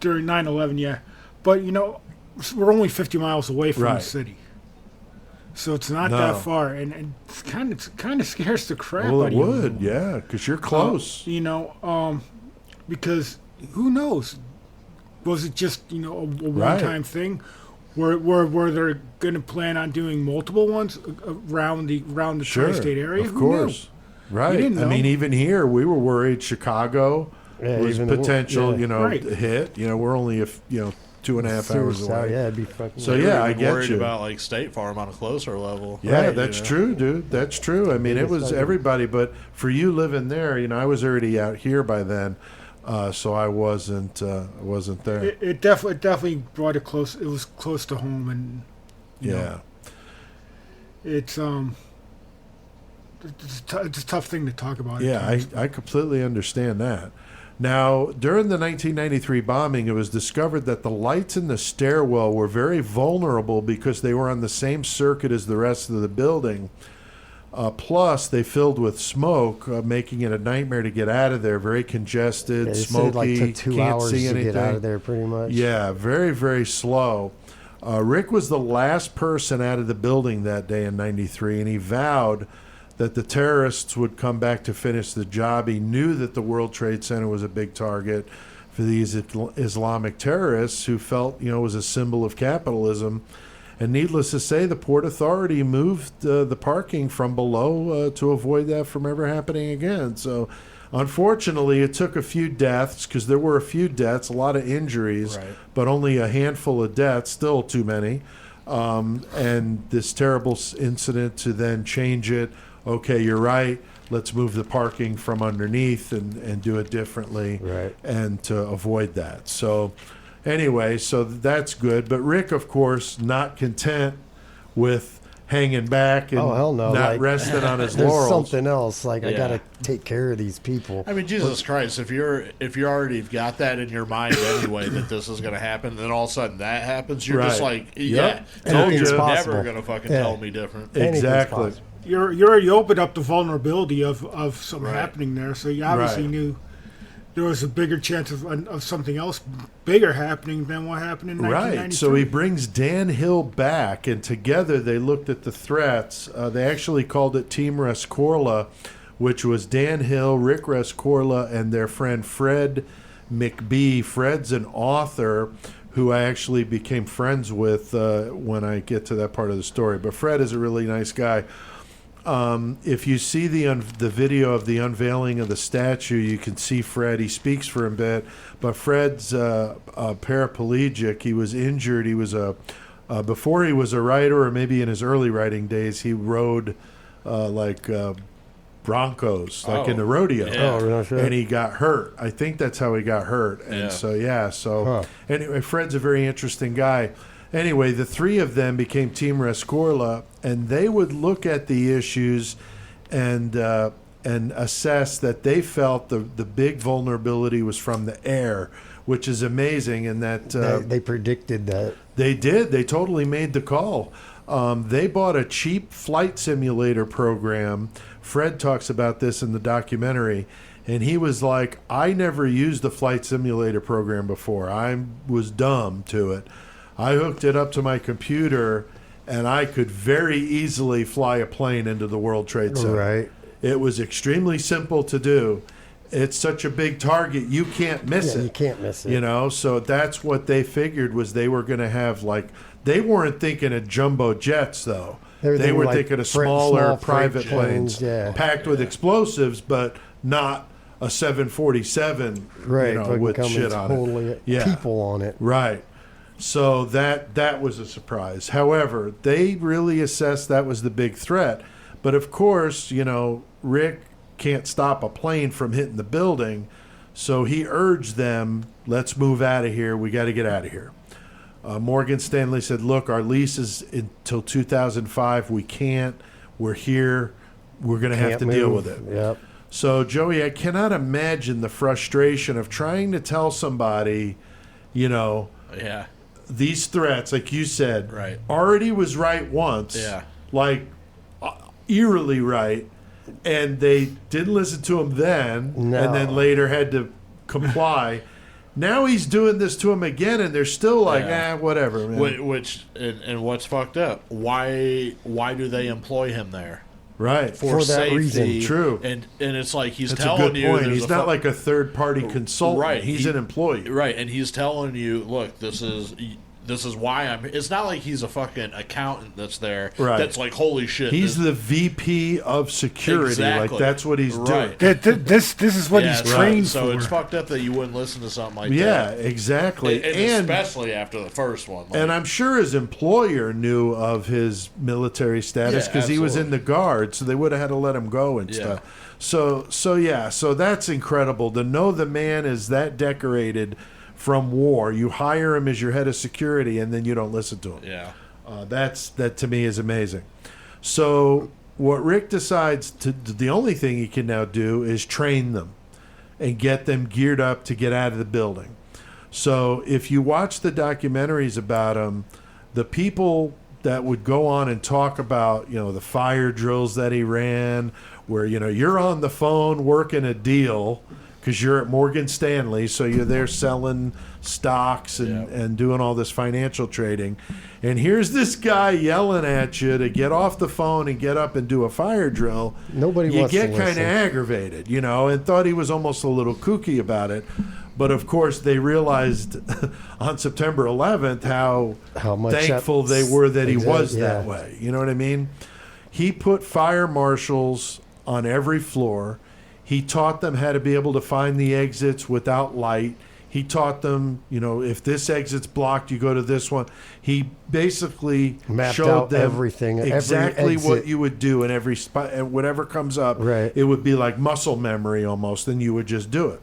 During 9/11, yeah. But we're only 50 miles away from the Right. city, so it's not No. that far, and it's kind of scares the crap Well, out it of you. would, yeah, because you're close. Because who knows? Was it just a Right. one-time thing? Were they going to plan on doing multiple ones around the Sure, tri-state area? of Who course. Right. didn't I know. mean, even here, we were worried Chicago Yeah, was even the- potential, yeah. Right. hit. We're only 2.5 hours Suicide, away. yeah, it'd be fucking. So, They were yeah, I even get worried you. about like State Farm on a closer level. Yeah, Right, that's you know. true, dude. That's true. I mean, it Biggest was fucking- everybody, but for you living there, I was already out here by then, so I wasn't there. It definitely brought it close. It was close to home, and Yeah. it's it's a tough thing to talk about. Yeah, at times. I completely understand that. Now, during the 1993 bombing, it was discovered that the lights in the stairwell were very vulnerable because they were on the same circuit as the rest of the building. Plus, they filled with smoke, making it a nightmare to get out of there. Very congested, Yeah, they said smoky, it like took 2 can't hours see to anything. get out of there, pretty much. Yeah, very, very slow. Rick was the last person out of the building that day in 93, and he vowed that the terrorists would come back to finish the job. He knew that the World Trade Center was a big target for these Islamic terrorists who felt, it was a symbol of capitalism. And needless to say, the Port Authority moved the parking from below to avoid that from ever happening again. So, unfortunately, it took a few deaths, because there were a few deaths, a lot of injuries, Right. but only a handful of deaths, still too many. And this terrible incident to then change it. Okay, you're right. Let's move the parking from underneath and do it differently, Right. and to avoid that. So, anyway, so that's good. But Rick, of course, not content with hanging back and Oh, hell no, not like, resting on his There's laurels. something else. Like, I Yeah. gotta take care of these people. I mean, Jesus Christ! If you already got that in your mind anyway that this is going to happen, then all of a sudden that happens, you're just Right. like, Yep. yeah, Told you're you. never Possible. going to fucking Yeah. tell me different. Anything's Exactly. possible. You opened up the vulnerability of something Right. happening there, so you obviously Right. knew there was a bigger chance of something else bigger happening than what happened in 1993. Right. So he brings Dan Hill back, and together they looked at the threats. They actually called it Team Rescorla, which was Dan Hill, Rick Rescorla, and their friend Fred McBee. Fred's an author who I actually became friends with when I get to that part of the story. But Fred is a really nice guy. If you see the video of the unveiling of the statue, you can see Fred. He speaks for a bit, but Fred's paraplegic. He was injured. He was before he was a writer, or maybe in his early writing days, he rode broncos, like in the rodeo. Yeah. Oh, no shit. And he got hurt. I think that's how he got hurt. And Yeah. Huh. anyway, Fred's a very interesting guy. Anyway, the three of them became Team Rescorla, and they would look at the issues and assess that they felt the big vulnerability was from the air, which is amazing. And that They predicted that. they did. They totally made the call. They bought a cheap flight simulator program. Fred talks about this in the documentary. And he was like, I never used the flight simulator program before. I was dumb to it. I hooked it up to my computer, and I could very easily fly a plane into the World Trade Center. Right. It was extremely simple to do. It's such a big target, you can't miss Yeah, it. you can't miss it. So that's what they figured, was they were going to have, they weren't thinking of jumbo jets, though. They were thinking of smaller small private freight planes yeah. packed with explosives, but not a 747 Right. fucking with coming shit on totally it. Yeah. people on it. Right. So that was a surprise. However, they really assessed that was the big threat. But of course, Rick can't stop a plane from hitting the building. So he urged them, let's move out of here. We got to get out of here. Morgan Stanley said, look, our lease is until 2005. We We're here. We're going to have to deal with it. Yep. So, Joey, I cannot imagine the frustration of trying to tell somebody, you know, Yeah. these threats, like you said, Right. already was right once, Yeah. like eerily right, and they didn't listen to him then, No. and then later had to comply. Now he's doing this to him again, and they're still like, Yeah. whatever, man. Which and what's fucked up? Why do they employ him there? Right. For that safety, reason. True. And it's like he's That's a telling good you point. there's He's a not like a third-party consultant. Right. He's an employee. Right, and he's telling you, look, this is why I'm. It's not like he's a fucking accountant that's there. Right. That's like, holy shit. He's the VP of security. Exactly. Like, that's what he's Right. doing. This is what he's trained So for. it's fucked up that you wouldn't listen to something like Yeah, that. exactly. And especially after the first one. Like, And I'm sure his employer knew of his military status Yeah, because he was in absolutely. the Guard, so they would have had to let him go and Yeah. stuff. So that's incredible to know the man is that decorated from war. You hire him as your head of security, and then you don't listen to him. yeah. That to me is amazing. So what Rick decides to, the only thing he can now do is train them and get them geared up to get out of the building. So if you watch the documentaries about him, the people that would go on and talk about, the fire drills that he ran, where, you're on the phone working a deal because you're at Morgan Stanley, so you're there selling stocks and doing all this financial trading. And here's this guy yelling at you to get off the phone and get up and do a fire drill. Nobody You wants to get kind of listen. aggravated, and thought he was almost a little kooky about it. But of course, they realized on September 11th how much thankful they were that he was yeah. that way. You know what I mean? He put fire marshals on every floor. He taught them how to be able to find the exits without light. He taught them, if this exit's blocked, you go to this one. He basically Mapped showed out them everything, every exactly what exit. you would do in every spot, and whatever comes up. Right. It would be like muscle memory almost, and you would just do it.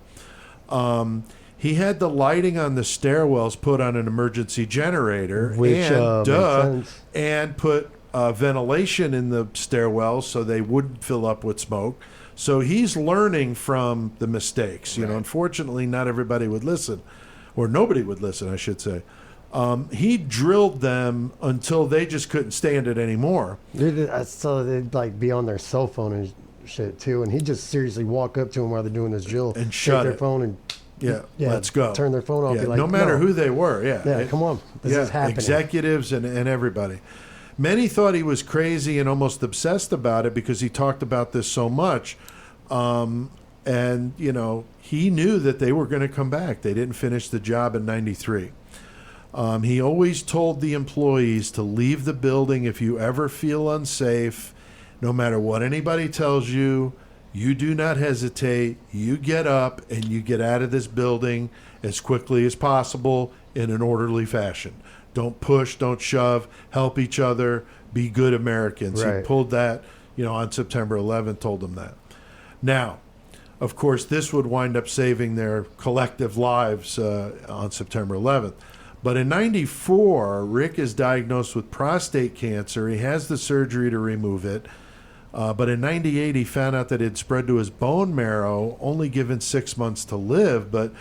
He had the lighting on the stairwells put on an emergency generator, Which, and makes sense. and put ventilation in the stairwells so they wouldn't fill up with smoke. So he's learning from the mistakes. Unfortunately, not everybody would listen, or nobody would listen, I should say. He drilled them until they just couldn't stand it anymore. So they'd like be on their cell phone and shit too, and he'd just seriously walk up to them while they're doing this drill And take shut their it. phone and Yeah, let's go. turn their phone off. Yeah, Be like, no matter no. who they were. Yeah, Come on, this is happening. Executives and everybody. Many thought he was crazy and almost obsessed about it because he talked about this so much. And, he knew that they were going to come back. They didn't finish the job in 93. He always told the employees to leave the building if you ever feel unsafe. No matter what anybody tells you, you do not hesitate. You get up and you get out of this building as quickly as possible in an orderly fashion. Don't push, don't shove, help each other, be good Americans. Right. He pulled that, on September 11th, told them that. Now, of course, this would wind up saving their collective lives on September 11th. But in 94, Rick is diagnosed with prostate cancer. He has the surgery to remove it. But in 98, he found out that it had spread to his bone marrow, only given 6 months to live. But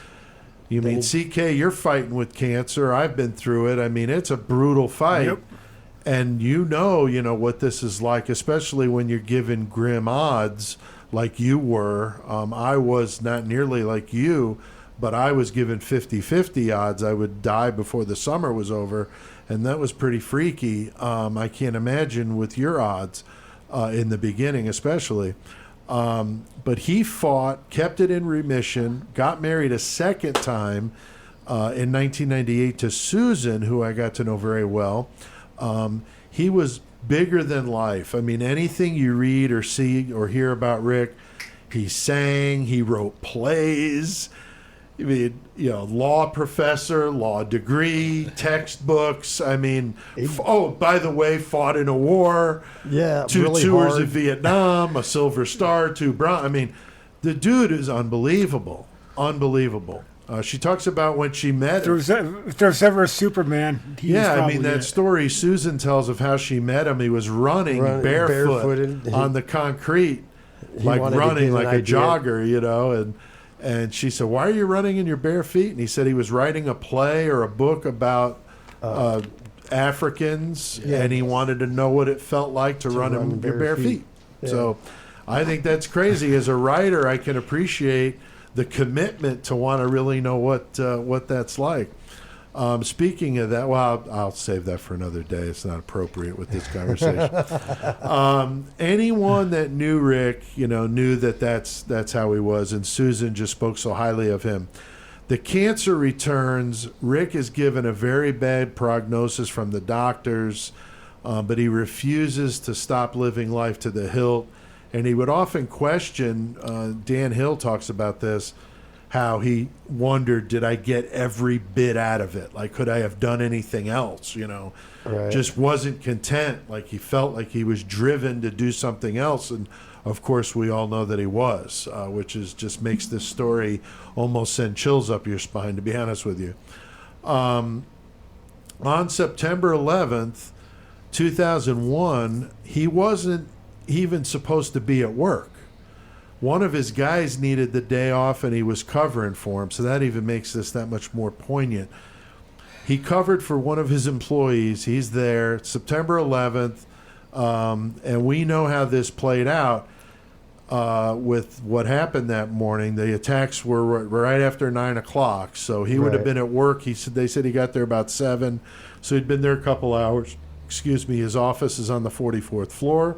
you mean, CK, you're fighting with cancer. I've been through it. I mean, it's a brutal fight. Yep. And you know what this is like, especially when you're given grim odds like you were. I was not nearly like you, but I was given 50-50 odds I would die before the summer was over, and that was pretty freaky. I can't imagine with your odds in the beginning especially. But he fought, kept it in remission, got married a second time in 1998 to Susan, who I got to know very well. He was bigger than life. I mean, anything you read or see or hear about Rick, he sang, he wrote plays. I mean, law professor, law degree, textbooks. I mean, by the way, fought in a war. Yeah, 2 really tours hard. of Vietnam, a Silver Star, 2 bronze. I mean, the dude is unbelievable. Unbelievable. She talks about when she met him. If there's ever a Superman, he was Yeah, I probably mean, that it. story Susan tells of how she met him. He was running barefooted. on the concrete, He like wanted to running get an like a idea. jogger, you know. And she said, "Why are you running in your bare feet?" And he said he was writing a play or a book about Africans, Yeah. and he wanted to know what it felt like to run in your bare feet. Yeah. So I think that's crazy. As a writer, I can appreciate the commitment to want to really know what that's like. Speaking of that, well, I'll save that for another day. It's not appropriate with this conversation. Anyone that knew Rick, knew that's how he was, and Susan just spoke so highly of him. The cancer returns. Rick is given a very bad prognosis from the doctors, but he refuses to stop living life to the hilt. And he would often question, Dan Hill talks about this, how he wondered, did I get every bit out of it? Like, could I have done anything else? Right. Just wasn't content. Like, he felt like he was driven to do something else. And of course, we all know that he was, which just makes this story almost send chills up your spine, to be honest with you. On September 11th, 2001, he wasn't even supposed to be at work. One of his guys needed the day off, and he was covering for him, so that even makes this that much more poignant. He covered for one of his employees. He's there, September 11th, and we know how this played out with what happened that morning. The attacks were right after 9 o'clock, so he would have Right. been at work. They said he got there about 7, so he'd been there a couple hours. Excuse me. His office is on the 44th floor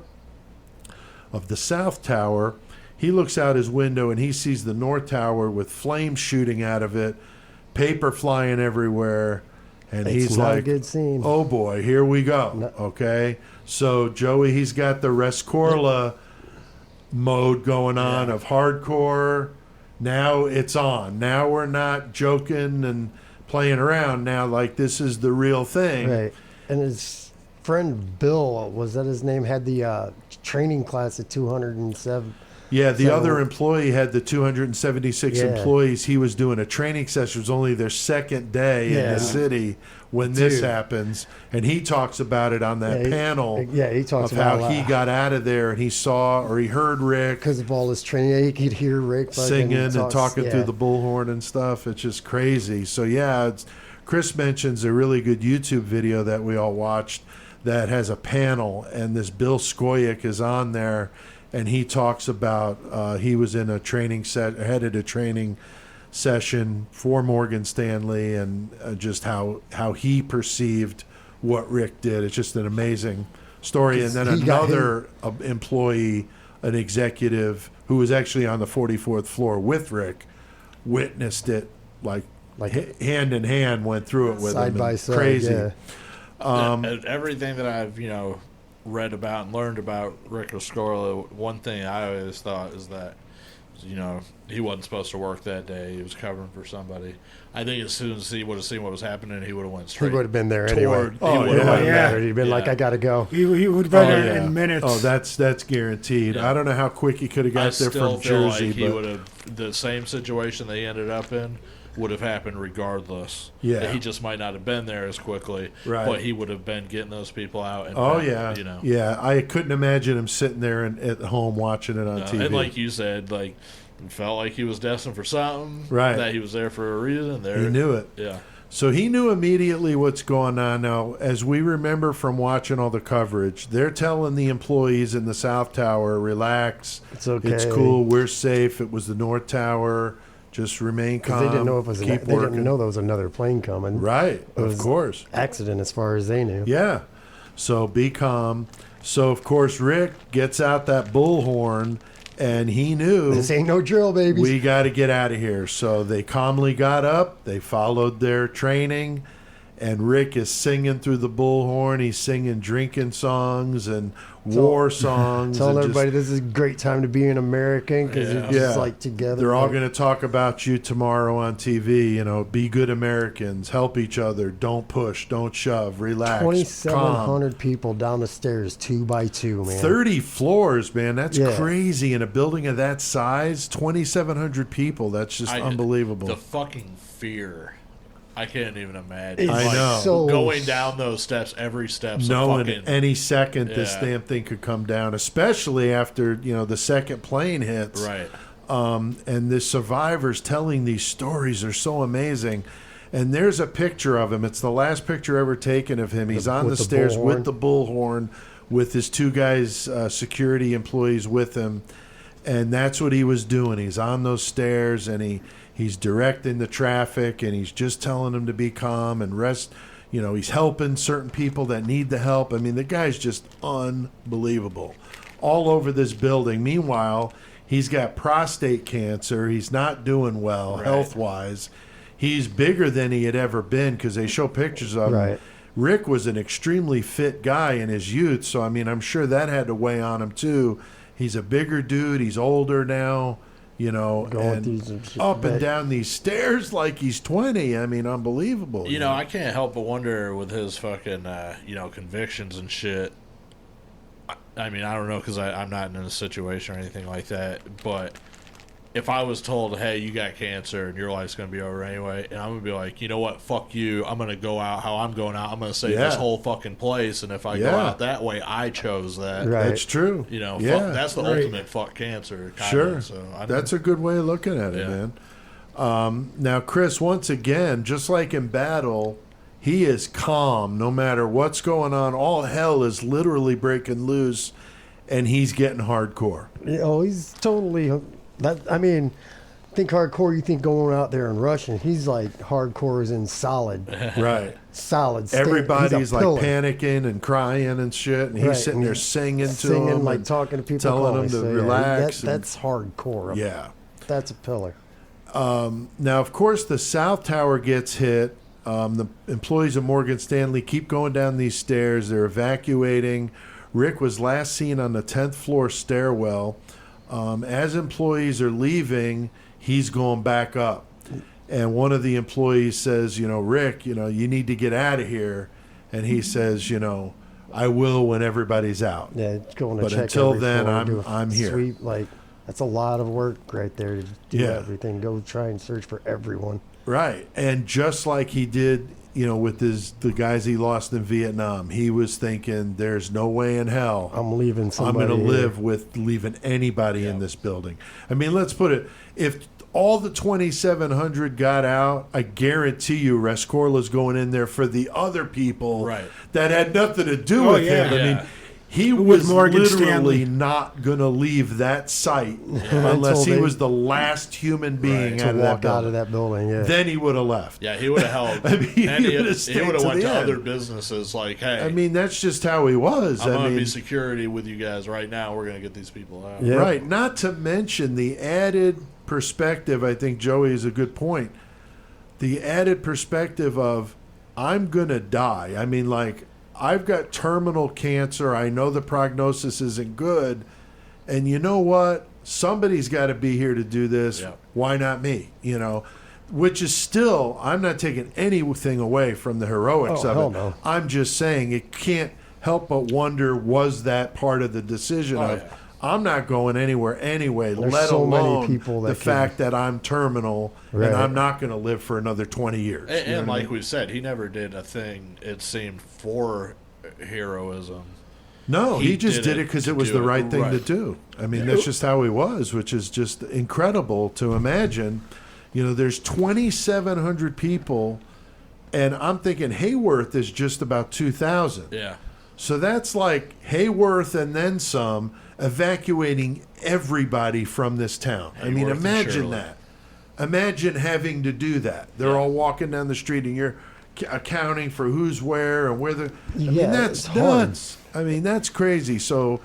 of the South Tower. He looks out his window and he sees the North Tower with flames shooting out of it, paper flying everywhere, and It's he's not a like, good scene. "Oh boy, here we go." No. Okay, so Joey, he's got the Rescorla mode going on of hardcore. Now it's on. Now we're not joking and playing around. Now, like, this is the real thing. Right. And his friend Bill, was that his name, had the training class at 207. Yeah, the So- other employee had the 276 Yeah. employees. He was doing a training session. It was only their second day in Yeah. the city when this Dude. happens. And he talks about it on that Yeah, panel he talks of about how he got out of there and he saw or he heard Rick because of all his training. Yeah, you could hear Rick fucking singing and talks- talking yeah. through the bullhorn and stuff. It's just crazy. So, yeah, Chris mentions a really good YouTube video that we all watched that has a panel, and this Bill Skoyak is on there. And he talks about he was in a training headed a training session for Morgan Stanley, and just how he perceived what Rick did. It's just an amazing story. And then He got another employee, an executive who was actually on the 44th floor with Rick, witnessed it like hand in hand, went through it with Side him. by And side, crazy. yeah. Everything that I've read about and learned about Rick Rescorla, one thing I always thought is that he wasn't supposed to work that day. He was covering for somebody. I think as soon as he would have seen what was happening, he would have went He straight. would have been there anyway. toward- Oh, he It would've yeah. wouldn't went- matter. He'd been like, Yeah. I got to go. He would have been Oh, there yeah. in minutes. Oh, that's guaranteed. Yeah. I don't know how quick he could have I got there still from feel Jersey, like he but would have the same situation they ended up in would have happened regardless. Yeah. That he just might not have been there as quickly, Right. but he would have been getting those people out. And oh back, yeah, yeah. I couldn't imagine him sitting there at home watching it on TV. And like you said, it felt like he was destined for something. Right. That he was there for a reason. There, he knew it. Yeah. So he knew immediately what's going on. Now, as we remember from watching all the coverage, they're telling the employees in the South Tower, relax. It's okay. It's cool. We're safe. It was the North Tower. Just remain calm. Because they didn't know it was keep they working. didn't know there was another plane coming. Right. It Of was course. accident as far as they knew. Yeah. So be calm. So, of course, Rick gets out that bullhorn, and he knew This ain't no drill, baby. we got to get out of here. So they calmly got up. They followed their training, and Rick is singing through the bullhorn. He's singing drinking songs and war songs. Telling and everybody this is a great time to be an American because you're just like together. They're all like, going to talk about you tomorrow on TV. You know, be good Americans, help each other, don't push, don't shove, relax. 2,700 people down the stairs, 2 by 2, man. 30 floors, man. That's crazy. In a building of that size, 2,700 people. That's just unbelievable. The fucking fear. I can't even imagine. I know. So, going down those steps, every step's knowing fucking, any second this damn thing could come down, especially after, you know, the second plane hits. Right. And the survivors telling these stories are so amazing. And there's a picture of him. It's the last picture ever taken of him. He's on the stairs with the bullhorn, with his 2 guys, security employees with him. And that's what he was doing. He's on those stairs, and he's directing the traffic, and he's just telling them to be calm and rest. You know, he's helping certain people that need the help. I mean, the guy's just unbelievable. All over this building. Meanwhile, he's got prostate cancer. He's not doing well health-wise. He's bigger than he had ever been because they show pictures of him. Rick was an extremely fit guy in his youth, so, I mean, I'm sure that had to weigh on him, too. He's a bigger dude. He's older now, you know, and up and down these stairs like he's 20. I mean, unbelievable. You know, I can't help but wonder with his fucking, you know, convictions and shit. I mean, I don't know because I'm not in a situation or anything like that, but if I was told, hey, you got cancer and your life's going to be over anyway, and I'm going to be like, you know what, fuck you, I'm going to go out how I'm going out, I'm going to save this whole fucking place, and if I go out that way, I chose that. That's true. You know, fuck, that's the ultimate fuck cancer. Sure. So that's a good way of looking at it, man. Now, Chris, once again, just like in battle, he is calm no matter what's going on. All hell is literally breaking loose, and he's getting hardcore. Oh, he's totally... I mean, think hardcore, you think going out there and rushing. He's like hardcore is in solid. Right. Solid. Everybody's like panicking and crying and shit, and he's sitting there singing to them. Like talking to people. Telling them to relax. That's hardcore. Yeah. That's a pillar. Now, of course, the South Tower gets hit. The employees of Morgan Stanley keep going down these stairs. They're evacuating. Rick was last seen on the 10th floor stairwell. As employees are leaving, he's going back up. And one of the employees says, you know, Rick, you know, you need to get out of here. And he says, you know, I will when everybody's out. Yeah, going to but check until every then, floor, I'm here. Sweep, like, that's a lot of work right there to do everything. Go try and search for everyone. Right. And just like he did, you know, with the guys he lost in Vietnam, he was thinking, there's no way in hell I'm leaving somebody. I'm going to live with leaving anybody in this building. I mean, let's put it, if all the 2,700 got out, I guarantee you Rescorla's going in there for the other people that had nothing to do with him. I mean, he was literally not going to leave that site unless he was the last human being to walk out of that building. Yeah. Then he would have left. Yeah, he would have held. I mean, and he would have went to end. other businesses like, hey. I mean, that's just how he was. I'm going to be security with you guys right now. We're going to get these people out. Yeah. Right. Not to mention the added perspective. I think Joey is a good point. The added perspective of, I'm going to die. I mean, like, I've got terminal cancer. I know the prognosis isn't good. And you know what? Somebody's got to be here to do this. Yeah. Why not me? You know, which is still, I'm not taking anything away from the heroics of it. No. I'm just saying it can't help but wonder, was that part of the decision I'm not going anywhere anyway, There's let so alone many people that fact that I'm terminal and I'm not going to live for another 20 years. And like we said, he never did a thing, it seemed, for heroism. No, he just did it because it was the right thing to do. I mean, that's just how he was, which is just incredible to imagine. You know, there's 2,700 people, and I'm thinking Hayworth is just about 2,000. Yeah. So that's like Hayworth and then some evacuating everybody from this town. I mean, imagine that. Imagine having to do that. They're all walking down the street and you're accounting for who's where and where the. I mean, that's nuts. I mean, that's crazy. So,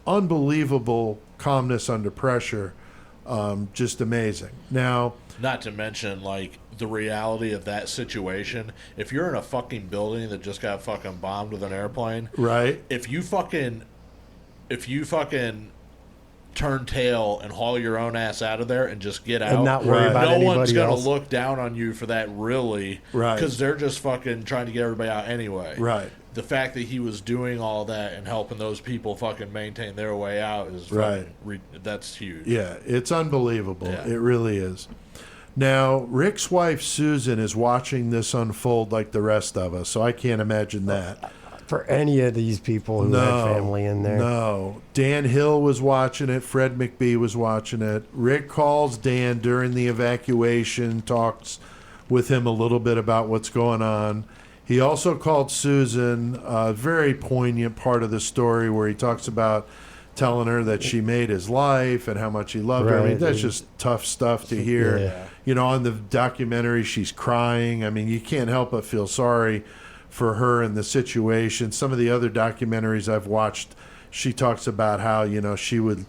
unbelievable calmness under pressure. Just amazing. Now, not to mention, like, the reality of that situation. If you're in a fucking building that just got fucking bombed with an airplane, right? If you fucking turn tail and haul your own ass out of there and just get out, And not worry Right. about no anybody one's gonna else. look down on you for that, really, Right. Because they're just fucking trying to get everybody out anyway, Right. The fact that he was doing all that and helping those people fucking maintain their way out is Right. That's huge. Yeah, it's unbelievable. Yeah. It really is. Now, Rick's wife, Susan, is watching this unfold like the rest of us, so I can't imagine that. For any of these people who had family in there. No. Dan Hill was watching it. Fred McBee was watching it. Rick calls Dan during the evacuation, talks with him a little bit about what's going on. He also called Susan, a very poignant part of the story where he talks about telling her that she made his life and how much he loved her. I mean, Right. that's just tough stuff to hear. Yeah. You know, on the documentary, she's crying. I mean, you can't help but feel sorry for her in the situation. Some of the other documentaries I've watched, she talks about how, you know, she would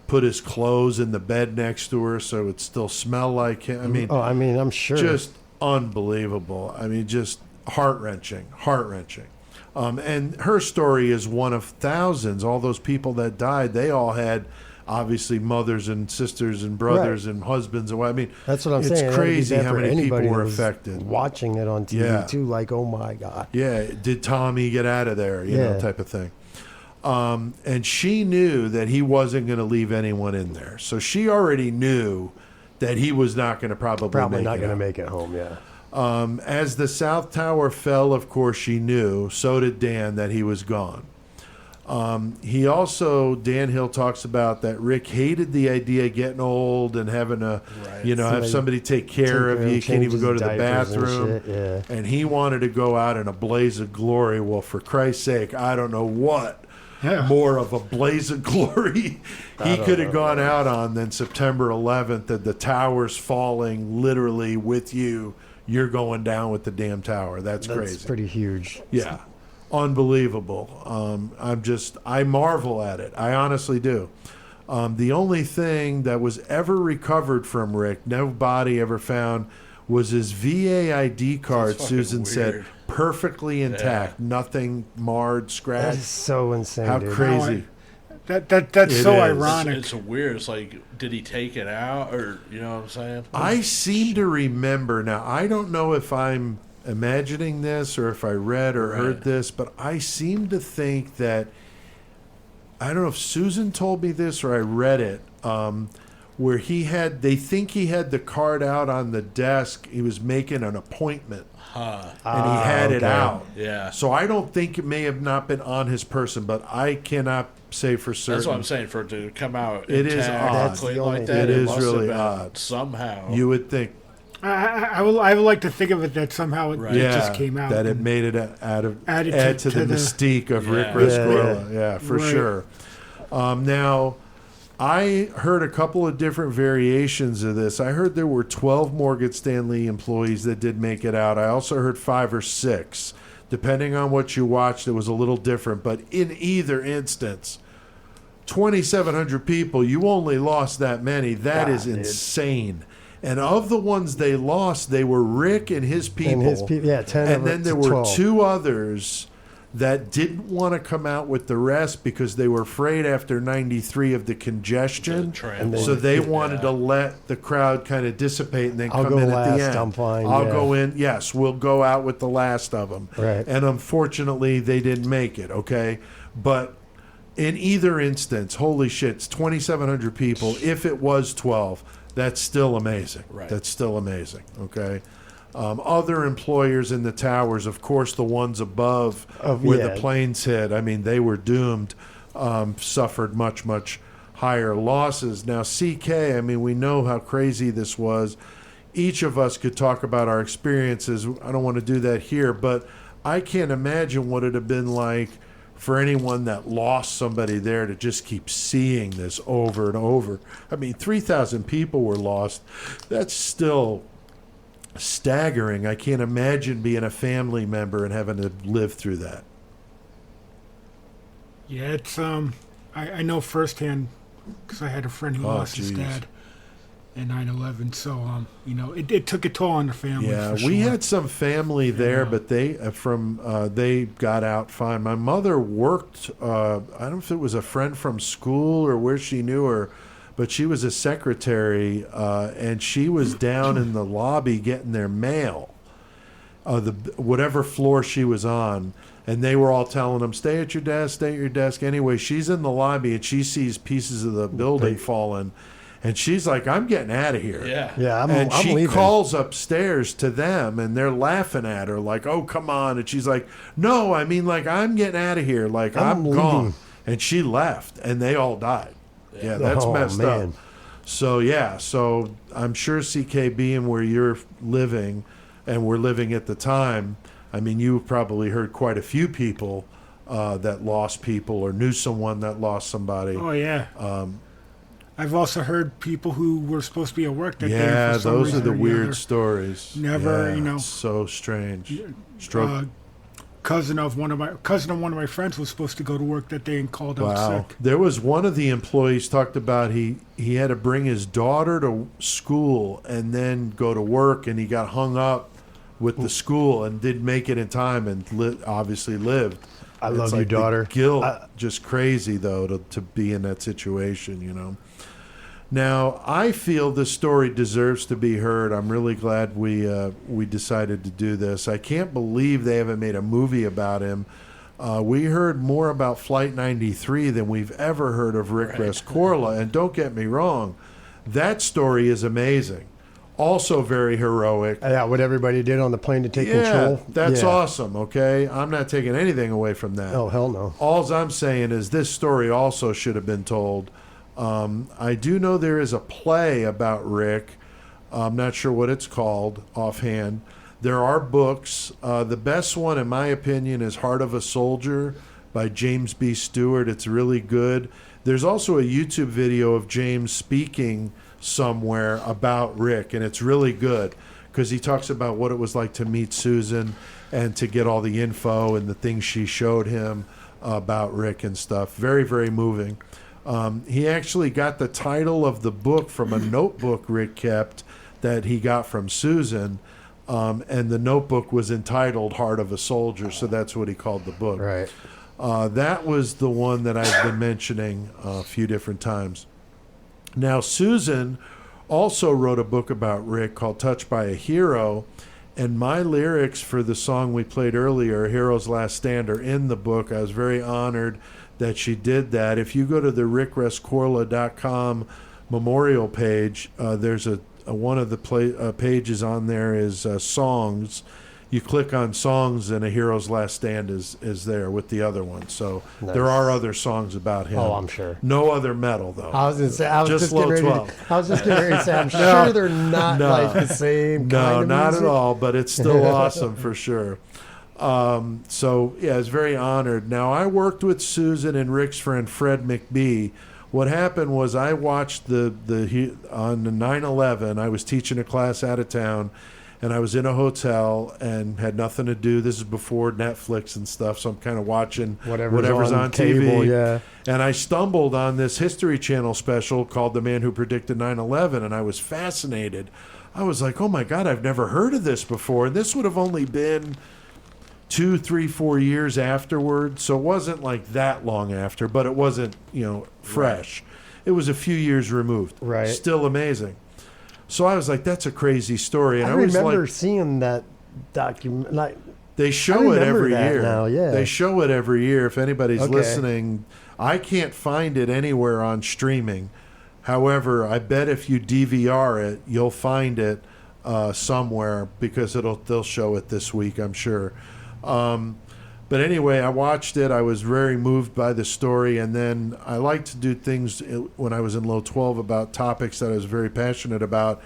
put his clothes in the bed next to her so it would still smell like him. I mean, I'm sure. just unbelievable. I mean, just heart-wrenching. And her story is one of thousands. All those people that died, they all had obviously mothers and sisters and brothers and husbands. And I mean, That's what I'm it's saying. That'd be crazy bad how for many people anybody were that was affected. Watching it on TV Yeah. too, like, oh my God. Yeah, did Tommy get out of there? You know, Yeah. type of thing. And she knew that he wasn't going to leave anyone in there, so she already knew that he was not going to Probably make not it going to out. make it home, yeah. As the South Tower fell, of course, she knew, so did Dan, that he was gone. He also, Dan Hill talks about that Rick hated the idea of getting old and having to, you know, have somebody take care of you. You can't even go to the bathroom. And he wanted to go out in a blaze of glory. Well, for Christ's sake, I don't know what more of a blaze of glory he could have gone out on than September 11th, and the tower's falling literally with you. You're going down with the damn tower. That's crazy. That's pretty huge. Yeah. Unbelievable. I marvel at it. I honestly do. The only thing that was ever recovered from Rick, no body ever found, was his VA ID card. fucking Susan said, weird. perfectly intact, nothing marred, That scratched. is so insane, How dude. crazy. That's It so is. ironic. It's weird. It's like, did he take it out, or you know what I'm saying? I seem to remember now. I don't know if I'm imagining this or if I read or heard this, but I seem to think that, I don't know if Susan told me this or I read it, where they think he had the card out on the desk. He was making an appointment. And he had it out. Yeah. So I don't think it may have not been on his person, but I cannot say for certain. That's what I'm saying. For it to come out, It is intact, odd. clean That's the like only- that. It is must have really been odd. Somehow, You would think, I would like to think of it that somehow it yeah, just came out. that it and made it add added to the mystique of Rick Yeah. Rescorla. Yeah, for Right. sure. Now, I heard a couple of different variations of this. I heard there were 12 Morgan Stanley employees that did make it out. I also heard 5 or 6. Depending on what you watched, it was a little different. But in either instance, 2,700 people, you only lost that many. That is insane. And of the ones they lost, they were Rick and his people. And his people, yeah, 10 And of then it there to were 12. 2 others that didn't want to come out with the rest because they were afraid after 93 of the congestion. So they wanted to let the crowd kind of dissipate and then I'll come go in at last, the end. I'm fine, I'll yeah. go in. Yes, we'll go out with the last of them. Right. And unfortunately, they didn't make it, okay? But in either instance, holy shit, it's 2,700 people. If it was 12, that's still amazing. Right. That's still amazing, okay? Other employers in the towers, of course, the ones above where the planes hit, I mean, they were doomed, suffered much, much higher losses. Now, CK, I mean, we know how crazy this was. Each of us could talk about our experiences. I don't want to do that here, but I can't imagine what it'd have been like for anyone that lost somebody there to just keep seeing this over and over. I mean, 3,000 people were lost. That's still staggering. I can't imagine being a family member and having to live through that. Yeah, it's I know firsthand because I had a friend who lost his geez. dad. and 9/11. So it took a toll on the family. Yeah, for we sure. had some family there, but they got out fine. My mother worked. I don't know if it was a friend from school or where she knew her, but she was a secretary, and she was down in the lobby getting their mail, whatever floor she was on. And they were all telling them, stay at your desk, stay at your desk. Anyway, she's in the lobby, and she sees pieces of the building falling. And she's like, I'm getting out of here. Yeah. Yeah, And I'm she leaving. calls upstairs to them, and they're laughing at her, like, oh, come on. And she's like, no, I mean, like, I'm getting out of here. Like, I'm gone. leaving. And she left, and they all died. Yeah, that's Oh, messed man. up. So, yeah, so I'm sure, CK, being where you're living and we're living at the time, I mean, you probably heard quite a few people that lost people or knew someone that lost somebody. Oh yeah. I've also heard people who were supposed to be at work that day. Yeah, For some those are reason the or the weird other. stories. Never, Yeah, so strange. Stroke. Cousin of one of my friends was supposed to go to work that day and called out Wow. sick. There was one of the employees talked about he had to bring his daughter to school and then go to work, and he got hung up with the school and didn't make it in time and obviously lived. I It's love you, like the daughter. guilt, just crazy though to be in that situation. Now, I feel this story deserves to be heard. I'm really glad we decided to do this. I can't believe they haven't made a movie about him. We heard more about Flight 93 than we've ever heard of Rick Rescorla. And don't get me wrong, that story is amazing. Also very heroic. Yeah, what everybody did on the plane to take Yeah, control. that's Yeah. awesome, okay? I'm not taking anything away from that. Oh, hell no. All I'm saying is this story also should have been told. I do know there is a play about Rick. I'm not sure what it's called offhand. There are books. The best one, in my opinion, is Heart of a Soldier by James B. Stewart. It's really good. There's also a YouTube video of James speaking somewhere about Rick, and it's really good because he talks about what it was like to meet Susan and to get all the info and the things she showed him about Rick and stuff. Very, very moving. He actually got the title of the book from a notebook Rick kept that he got from Susan, and the notebook was entitled Heart of a Soldier, so that's what he called the book. Right. That was the one that I've been mentioning a few different times. Now, Susan also wrote a book about Rick called Touched by a Hero, and my lyrics for the song we played earlier, Hero's Last Stand, are in the book. I was very honored that she did that. If you go to the rickrescorla.com memorial page, there's one of the pages on there is songs. You click on songs, and A Hero's Last Stand is there with the other one. So Nice. There are other songs about him. Oh, I'm sure. No other metal, though. I was going to say, I was Just just getting low ready 12. I was just getting ready to say, I'm sure they're not like the same No, kind of not music. at all, but it's still awesome for sure. So, yeah, I was very honored. Now, I worked with Susan and Rick's friend Fred McBee. What happened was I watched on the 9/11, I was teaching a class out of town, and I was in a hotel and had nothing to do. This is before Netflix and stuff, so I'm kind of watching whatever's on cable, TV. yeah. And I stumbled on this History Channel special called The Man Who Predicted 9/11, and I was fascinated. I was like, oh my God, I've never heard of this before. And this would have only been 2, 3, 4 years afterward, so it wasn't like that long after, but it wasn't, fresh. It was a few years removed. Right. Still amazing. So I was like, that's a crazy story. And I I was remember like, seeing that document. Like, they show I it remember every that year. now, yeah. They show it every year. If anybody's Okay. listening, I can't find it anywhere on streaming. However, I bet if you DVR it, you'll find it somewhere because they'll show it this week, I'm sure. But anyway, I watched it. I was very moved by the story, and then I like to do things when I was in low 12 about topics that I was very passionate about.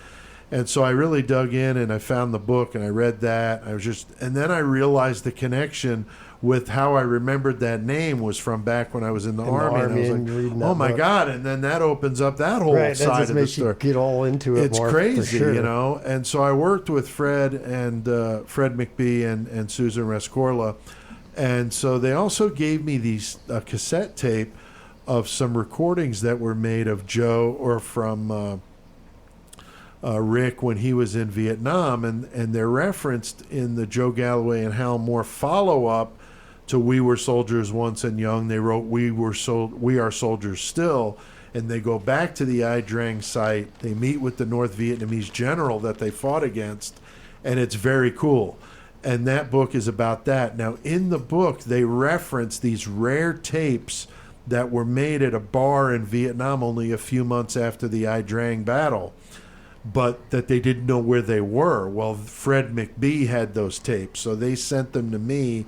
And so I really dug in and I found the book and I read that. And then I realized the connection with how I remembered that name was from back when I was in the Army. And I was and reading like, that oh my book. God. And then that opens up that whole Right, that side just of the makes you story. get all into it It's more. crazy, for sure. And so I worked with Fred and Fred McBee and Susan Rescorla. And so they also gave me these cassette tape of some recordings that were made of Joe or from Rick when he was in Vietnam, and they're referenced in the Joe Galloway and Hal Moore follow-up to We Were Soldiers Once and Young. They wrote We Are Soldiers Still, and they go back to the Ai Drang site. They meet with the North Vietnamese general that they fought against, and it's very cool. And that book is about that. Now, in the book, they reference these rare tapes that were made at a bar in Vietnam only a few months after the Ai Drang battle, but that they didn't know where they were. Well, Fred McBee had those tapes, so they sent them to me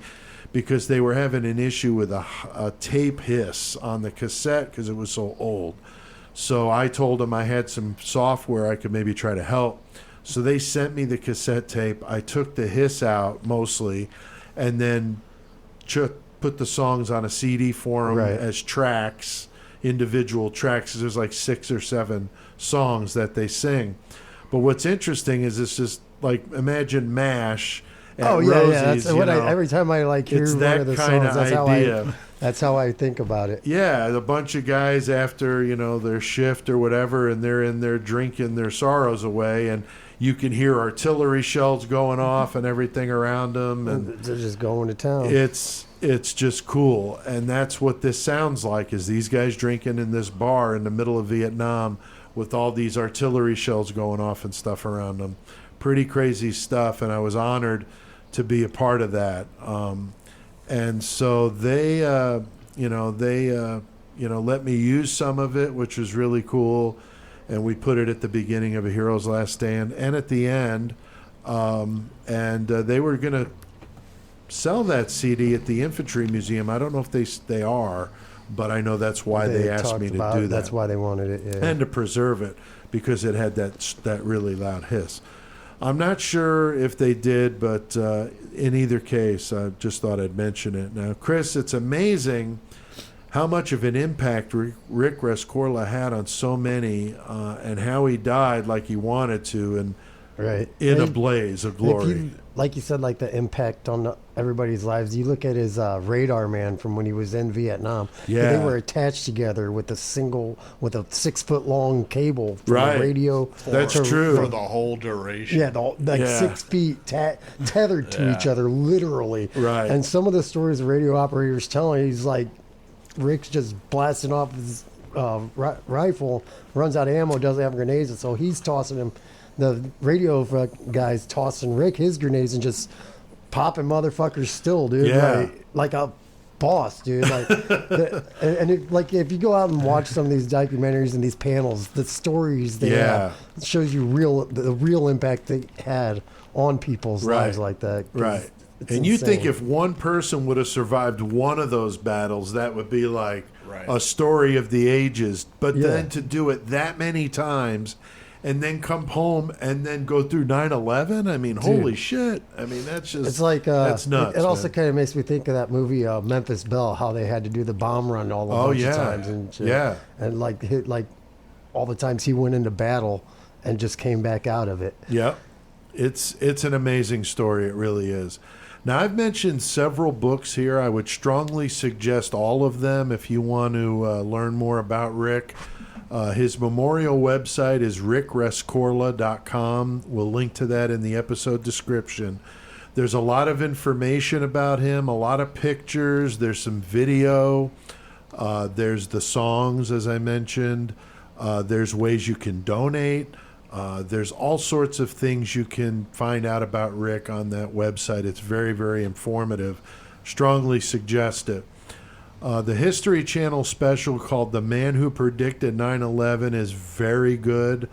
because they were having an issue with a tape hiss on the cassette because it was so old. So I told them I had some software I could maybe try to help. So they sent me the cassette tape. I took the hiss out mostly, and then put the songs on a CD for them as tracks, individual tracks. There's like 6 or 7 songs that they sing. But what's interesting is it's just like, imagine MASH at Rosie's. That's what every time I hear one of the songs, that's how I think about it. Yeah, a bunch of guys after their shift or whatever, and they're in there drinking their sorrows away, and you can hear artillery shells going off and everything around them, and they're just going to town. It's just cool, and that's what this sounds like, is these guys drinking in this bar in the middle of Vietnam with all these artillery shells going off and stuff around them. Pretty crazy stuff, and I was honored to be a part of that. And so they let me use some of it, which was really cool. And we put it at the beginning of A Hero's Last Stand and at the end. And they were going to sell that CD at the Infantry Museum. I don't know if they are, but I know that's why they asked me to do that. That's why they wanted it, yeah. And to preserve it, because it had that really loud hiss. I'm not sure if they did, but in either case, I just thought I'd mention it. Now, Chris, it's amazing how much of an impact Rick Rescorla had on so many, and how he died like he wanted to, and in a blaze of glory. Like you said, like the impact on everybody's lives. You look at his radar man from when he was in Vietnam. Yeah, they were attached together with a 6-foot long cable from the radio. That's true for the whole duration. Yeah, 6 feet tethered to each other, literally. Right. And some of the stories the radio operator's telling, he's like, Rick's just blasting off his rifle, runs out of ammo, doesn't have grenades, and so he's tossing him. The radio guy's tossing Rick his grenades and just popping motherfuckers still, dude. Yeah. Like a boss, dude. If you go out and watch some of these documentaries and these panels, the stories they have, it shows you the real impact they had on people's lives like that. Right. And insane. you think if one person would have survived one of those battles, that would be like a story of the ages. But then to do it that many times and then come home and then go through 9/11, I mean, holy shit. I mean, that's just, it's like, that's nuts. It also kind of makes me think of that movie, Memphis Belle, how they had to do the bomb run all the bunch of times and shit. Yeah. And like all the times he went into battle and just came back out of it. Yeah. It's an amazing story. It really is. Now, I've mentioned several books here. I would strongly suggest all of them if you want to learn more about Rick. His memorial website is rickrescorla.com. We'll link to that in the episode description. There's a lot of information about him, a lot of pictures. There's some video. There's the songs, as I mentioned. There's ways you can donate. There's all sorts of things you can find out about Rick on that website. It's very, very informative. Strongly suggest it. The History Channel special called The Man Who Predicted 9/11 is very good.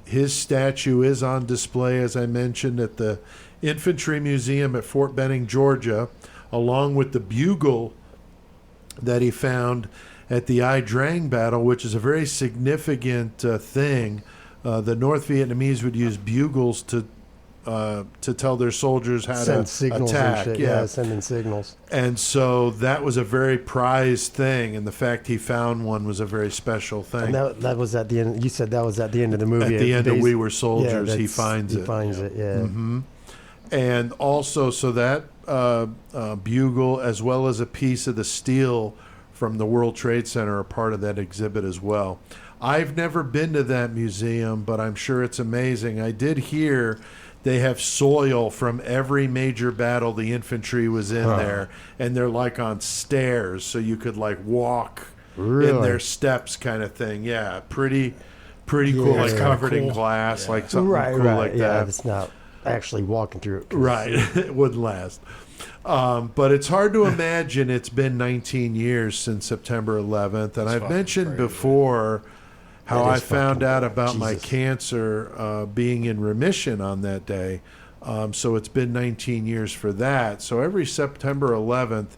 His statue is on display, as I mentioned, at the Infantry Museum at Fort Benning, Georgia, along with the bugle that he found at the Ai Drang battle, which is a very significant thing. The North Vietnamese would use bugles to tell their soldiers how send to signals attack. And shit. Sending signals. And so that was a very prized thing, and the fact he found one was a very special thing. And that was at the end. You said that was at the end of the movie. At the end of We Were Soldiers, he finds it. He finds it, yeah. Mm-hmm. And also, so that bugle, as well as a piece of the steel from the World Trade Center are part of that exhibit as well. I've never been to that museum, but I'm sure it's amazing. I did hear they have soil from every major battle the infantry was in there, and they're like on stairs, so you could like walk in their steps kind of thing. Yeah, pretty cool, like covered in glass, like something cool like that. Yeah, it's not actually walking through it. Right, it wouldn't last. But it's hard to imagine it's been 19 years since September 11th, and I've mentioned before how I found out about my cancer being in remission on that day. So it's been 19 years for that. So every September 11th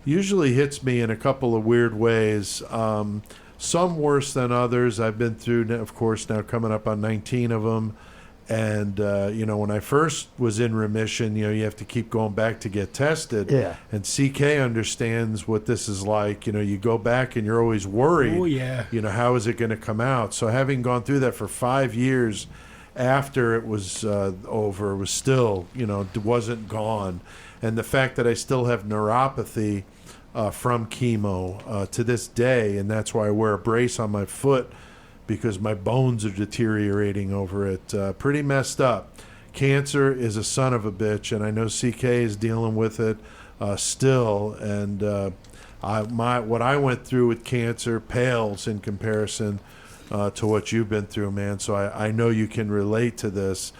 usually hits me in a couple of weird ways. Some worse than others. I've been through, of course, now coming up on 19 of them. And, when I first was in remission, you have to keep going back to get tested. Yeah. And CK understands what this is like. You go back and you're always worried. Oh, yeah. How is it going to come out? So having gone through that for 5 years after it was over, it was still, it wasn't gone. And the fact that I still have neuropathy from chemo to this day, and that's why I wear a brace on my foot, because my bones are deteriorating over it. Pretty messed up. Cancer is a son of a bitch, and I know CK is dealing with it still. And what I went through with cancer pales in comparison to what you've been through, man. So I know you can relate to this.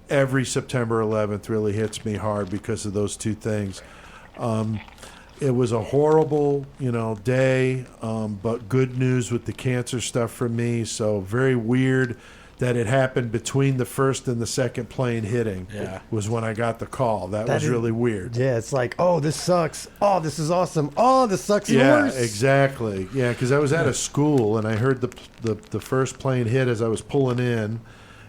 Every September 11th really hits me hard because of those two things. It was a horrible, day, but good news with the cancer stuff for me. So very weird that it happened between the first and the second plane hitting. Yeah. Was when I got the call. That was really weird. Yeah, it's like, oh, this sucks. Oh, this is awesome. Oh, this sucks even worse. Yeah, exactly. Yeah, because I was at a school and I heard the first plane hit as I was pulling in,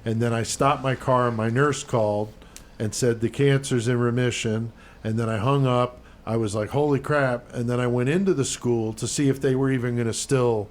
and then I stopped my car and my nurse called and said the cancer's in remission, and then I hung up. I was like, holy crap. And then I went into the school to see if they were even going to still,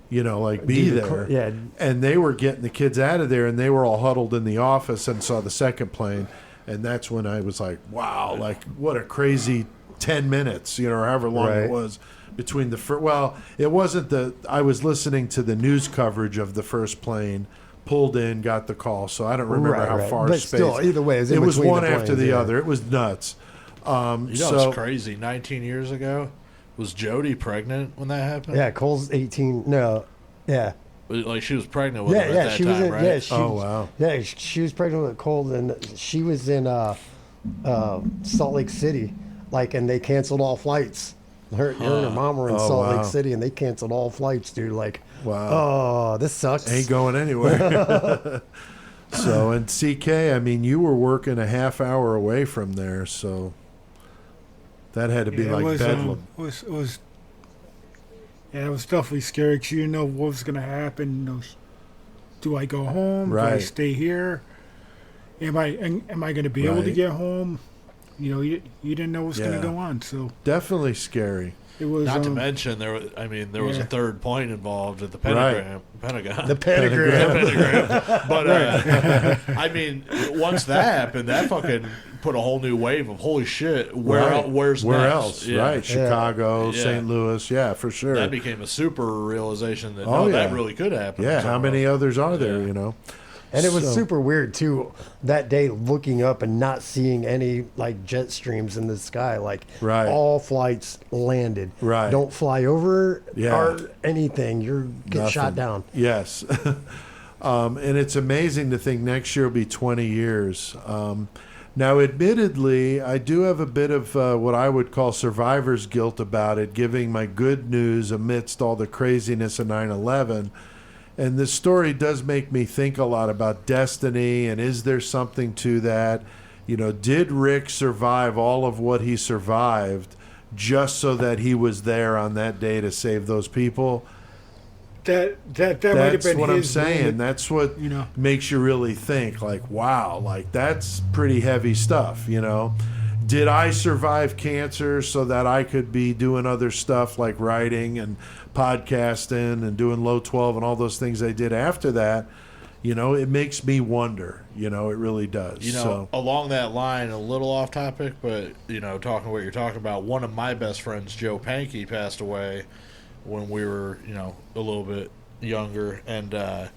be there. Yeah. And they were getting the kids out of there, and they were all huddled in the office and saw the second plane. And that's when I was like, wow, like what a crazy 10 minutes, or however long it was between the first. Well, it wasn't I was listening to the news coverage of the first plane, pulled in, got the call. So I don't remember how far but space. Still, either way, it was one after planes, the other. It was nuts. It's crazy. 19 years ago, was Jody pregnant when that happened? Yeah, Cole's 18. No, yeah. Like she was pregnant with him at that she was time, in, right? Yeah, wow. Yeah, she was pregnant with Cole, and she was in Salt Lake City, and they canceled all flights. Her and her mom were in Salt Lake City, and they canceled all flights, dude. Oh, this sucks. Ain't going anywhere. So, and CK, I mean, you were working a half hour away from there, so that had to be like bedlam. It was definitely scary because you didn't know what was going to happen. Do I go home? Right. Do I stay here? Am I going to be able to get home? You didn't know what's going to go on. So definitely scary. It was not to mention there was a third plane involved at the Pentagon. The Pentagram. But I mean, once that happened, that fucking put a whole new wave of holy shit. Where's where next? else? Yeah. Right, Chicago, St. Louis. Yeah, for sure. That became a super realization that that really could happen. Yeah, how many others are there? And it was super weird too that day, looking up and not seeing any jet streams in the sky. All flights landed. Right. Don't fly over or anything. You're get shot down. Yes. And it's amazing to think next year will be 20 years. Now, admittedly, I do have a bit of what I would call survivor's guilt about it, giving my good news amidst all the craziness of 9/11. And this story does make me think a lot about destiny, and is there something to that? Did Rick survive all of what he survived just so that he was there on that day to save those people? That might have been That's what I'm saying. Moment. That's what makes you really think, wow, that's pretty heavy stuff, Did I survive cancer so that I could be doing other stuff like writing and podcasting and doing Low 12 and all those things I did after that? it makes me wonder. It really does. So, along that line, a little off topic, but talking what you're talking about, one of my best friends, Joe Pankey, passed away when we were, a little bit younger, and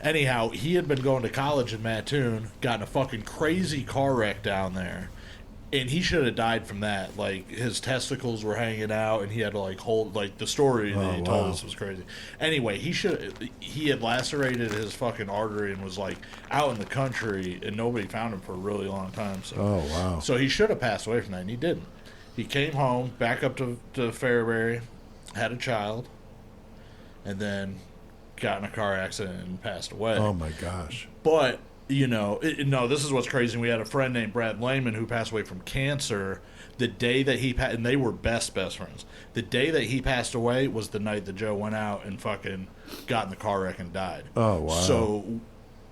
anyhow, he had been going to college in Mattoon, got in a fucking crazy car wreck down there. And he should have died from that. Like, his testicles were hanging out, and he had to, hold, the story that he told us was crazy. Anyway, he had lacerated his fucking artery and was, out in the country, and nobody found him for a really long time. So, So he should have passed away from that, and he didn't. He came home, back up to Fairbury, had a child, and then got in a car accident and passed away. Oh, my gosh. But... this is what's crazy. We had a friend named Brad Lehman who passed away from cancer the day that he passed, and they were best friends. The day that he passed away was the night that Joe went out and fucking got in the car wreck and died. Oh, wow. So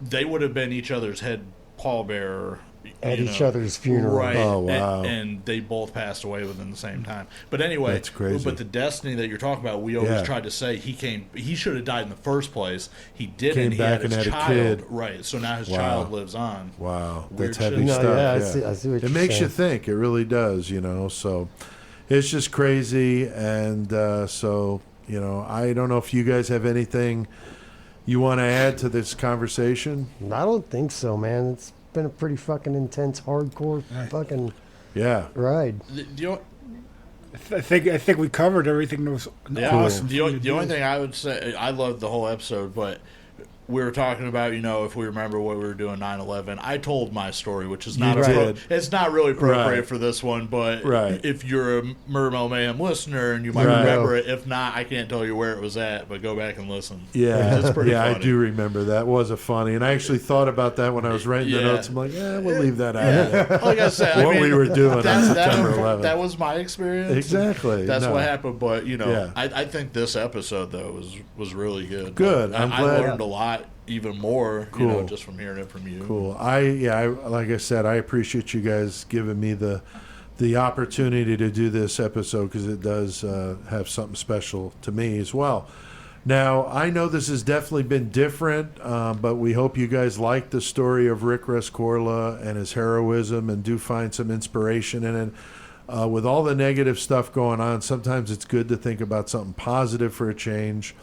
they would have been each other's head pallbearer at each other's funeral. Right. Oh, wow. And they both passed away within the same time. But anyway, that's crazy. But the destiny that you're talking about, we always tried to say he should have died in the first place. He didn't. Came back and had child. a kid. Right. So now his child lives on. Wow. Weird That's heavy shit. stuff. Yeah, Yeah. I see what it you're makes saying. you think. It really does, So it's just crazy. And so, I don't know if you guys have anything you want to add to this conversation. I don't think so, man. It's been a pretty fucking intense, hardcore fucking ride. I think we covered everything that was awesome. The only thing I would say, I loved the whole episode, but we were talking about, if we remember what we were doing 9/11. I told my story, which is not it's not really appropriate for this one, but if you're a Mermail Mayhem listener and you might remember it, if not, I can't tell you where it was at, but go back and listen. Yeah, it's pretty funny. I do remember that. Was a funny, and I actually thought about that when I was writing the notes. I'm like, we'll leave that out. Like I said, what we were doing on September 11th. That was my experience. Exactly. That's what happened. But I think this episode though was really good. Good. I learned a lot. Even more, cool. Just from hearing it from you. Cool. I like I said, I appreciate you guys giving me the opportunity to do this episode because it does have something special to me as well. Now, I know this has definitely been different, but we hope you guys like the story of Rick Rescorla and his heroism and do find some inspiration in it. With all the negative stuff going on, sometimes it's good to think about something positive for a change.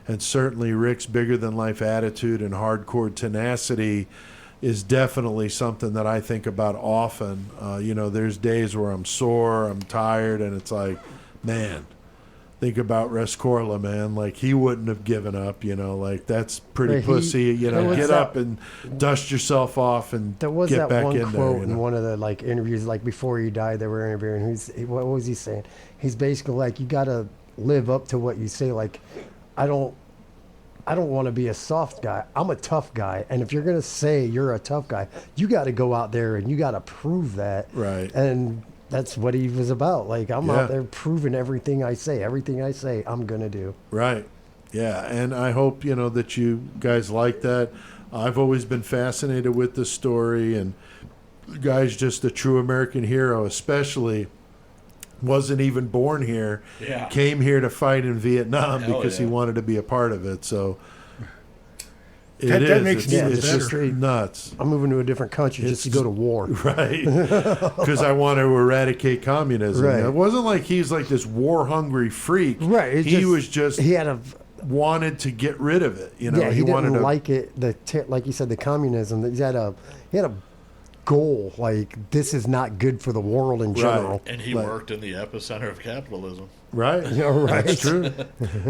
And certainly Rick's bigger-than-life attitude and hardcore tenacity is definitely something that I think about often. There's days where I'm sore, I'm tired, and it's like, man, think about Rescorla, man. Like, he wouldn't have given up, that's pretty pussy. Get up and dust yourself off and there was get that back one in quote there. in one of the before he died, they were interviewing. What was he saying? He's basically like, you got to live up to what you say. Like, I don't want to be a soft guy. I'm a tough guy. And if you're going to say you're a tough guy, you got to go out there and you got to prove that. Right. And that's what he was about. Like, I'm out there proving everything I say, I'm going to do. Right. Yeah. And I hope, that you guys like that. I've always been fascinated with the story, and the guy's just a true American hero, especially wasn't even born here, came here to fight in Vietnam because he wanted to be a part of it. So that makes me it's just nuts. I'm moving to a different country just to go to war. Right. Because I want to eradicate communism. Right. It wasn't like he's like this war-hungry freak. Right. He wanted to get rid of it. He wanted didn't to like it. Like you said, the communism. He had a goal. Like, this is not good for the world in general. And he worked in the epicenter of capitalism. Right. Right. That's true.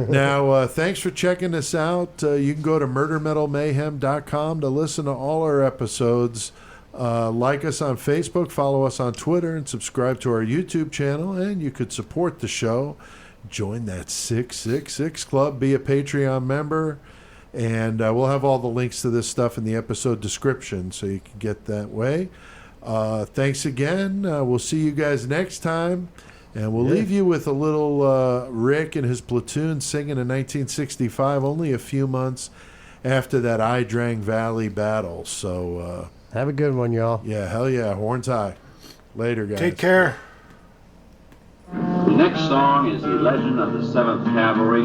Now, thanks for checking us out. You can go to murdermetalmayhem.com to listen to all our episodes. Like us on Facebook, follow us on Twitter, and subscribe to our YouTube channel. And you could support the show. Join that 666 Club. Be a Patreon member. And we'll have all the links to this stuff in the episode description so you can get that way. Thanks again. We'll see you guys next time. And we'll leave you with a little Rick and his platoon singing in 1965, only a few months after that Idrang Valley battle. So have a good one, y'all. Yeah, hell yeah. Horns high. Later, guys. Take care. The next song is The Legend of the 7th Cavalry,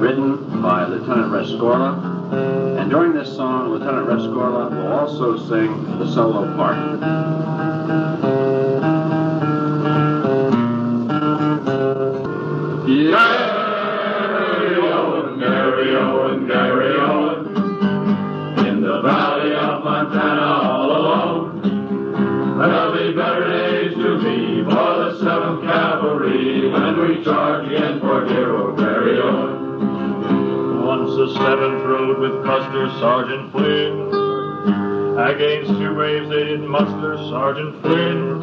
written by Lieutenant Rescorla And during this song, Lieutenant Rescorla will also sing the solo part. Gary Owen, Gary Owen, Gary Owen, in the valley of Montana all alone. There'll be better days to be for the 7th Cavalry when we charge again for hero Gary Owen. Once the 7th rode with Custer Sergeant Flynn. Against 2 waves they did muster Sergeant Flynn.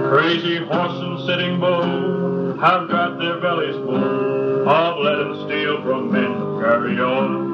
Crazy horse and sitting bull have got their bellies full of lead and steel from men who carry on.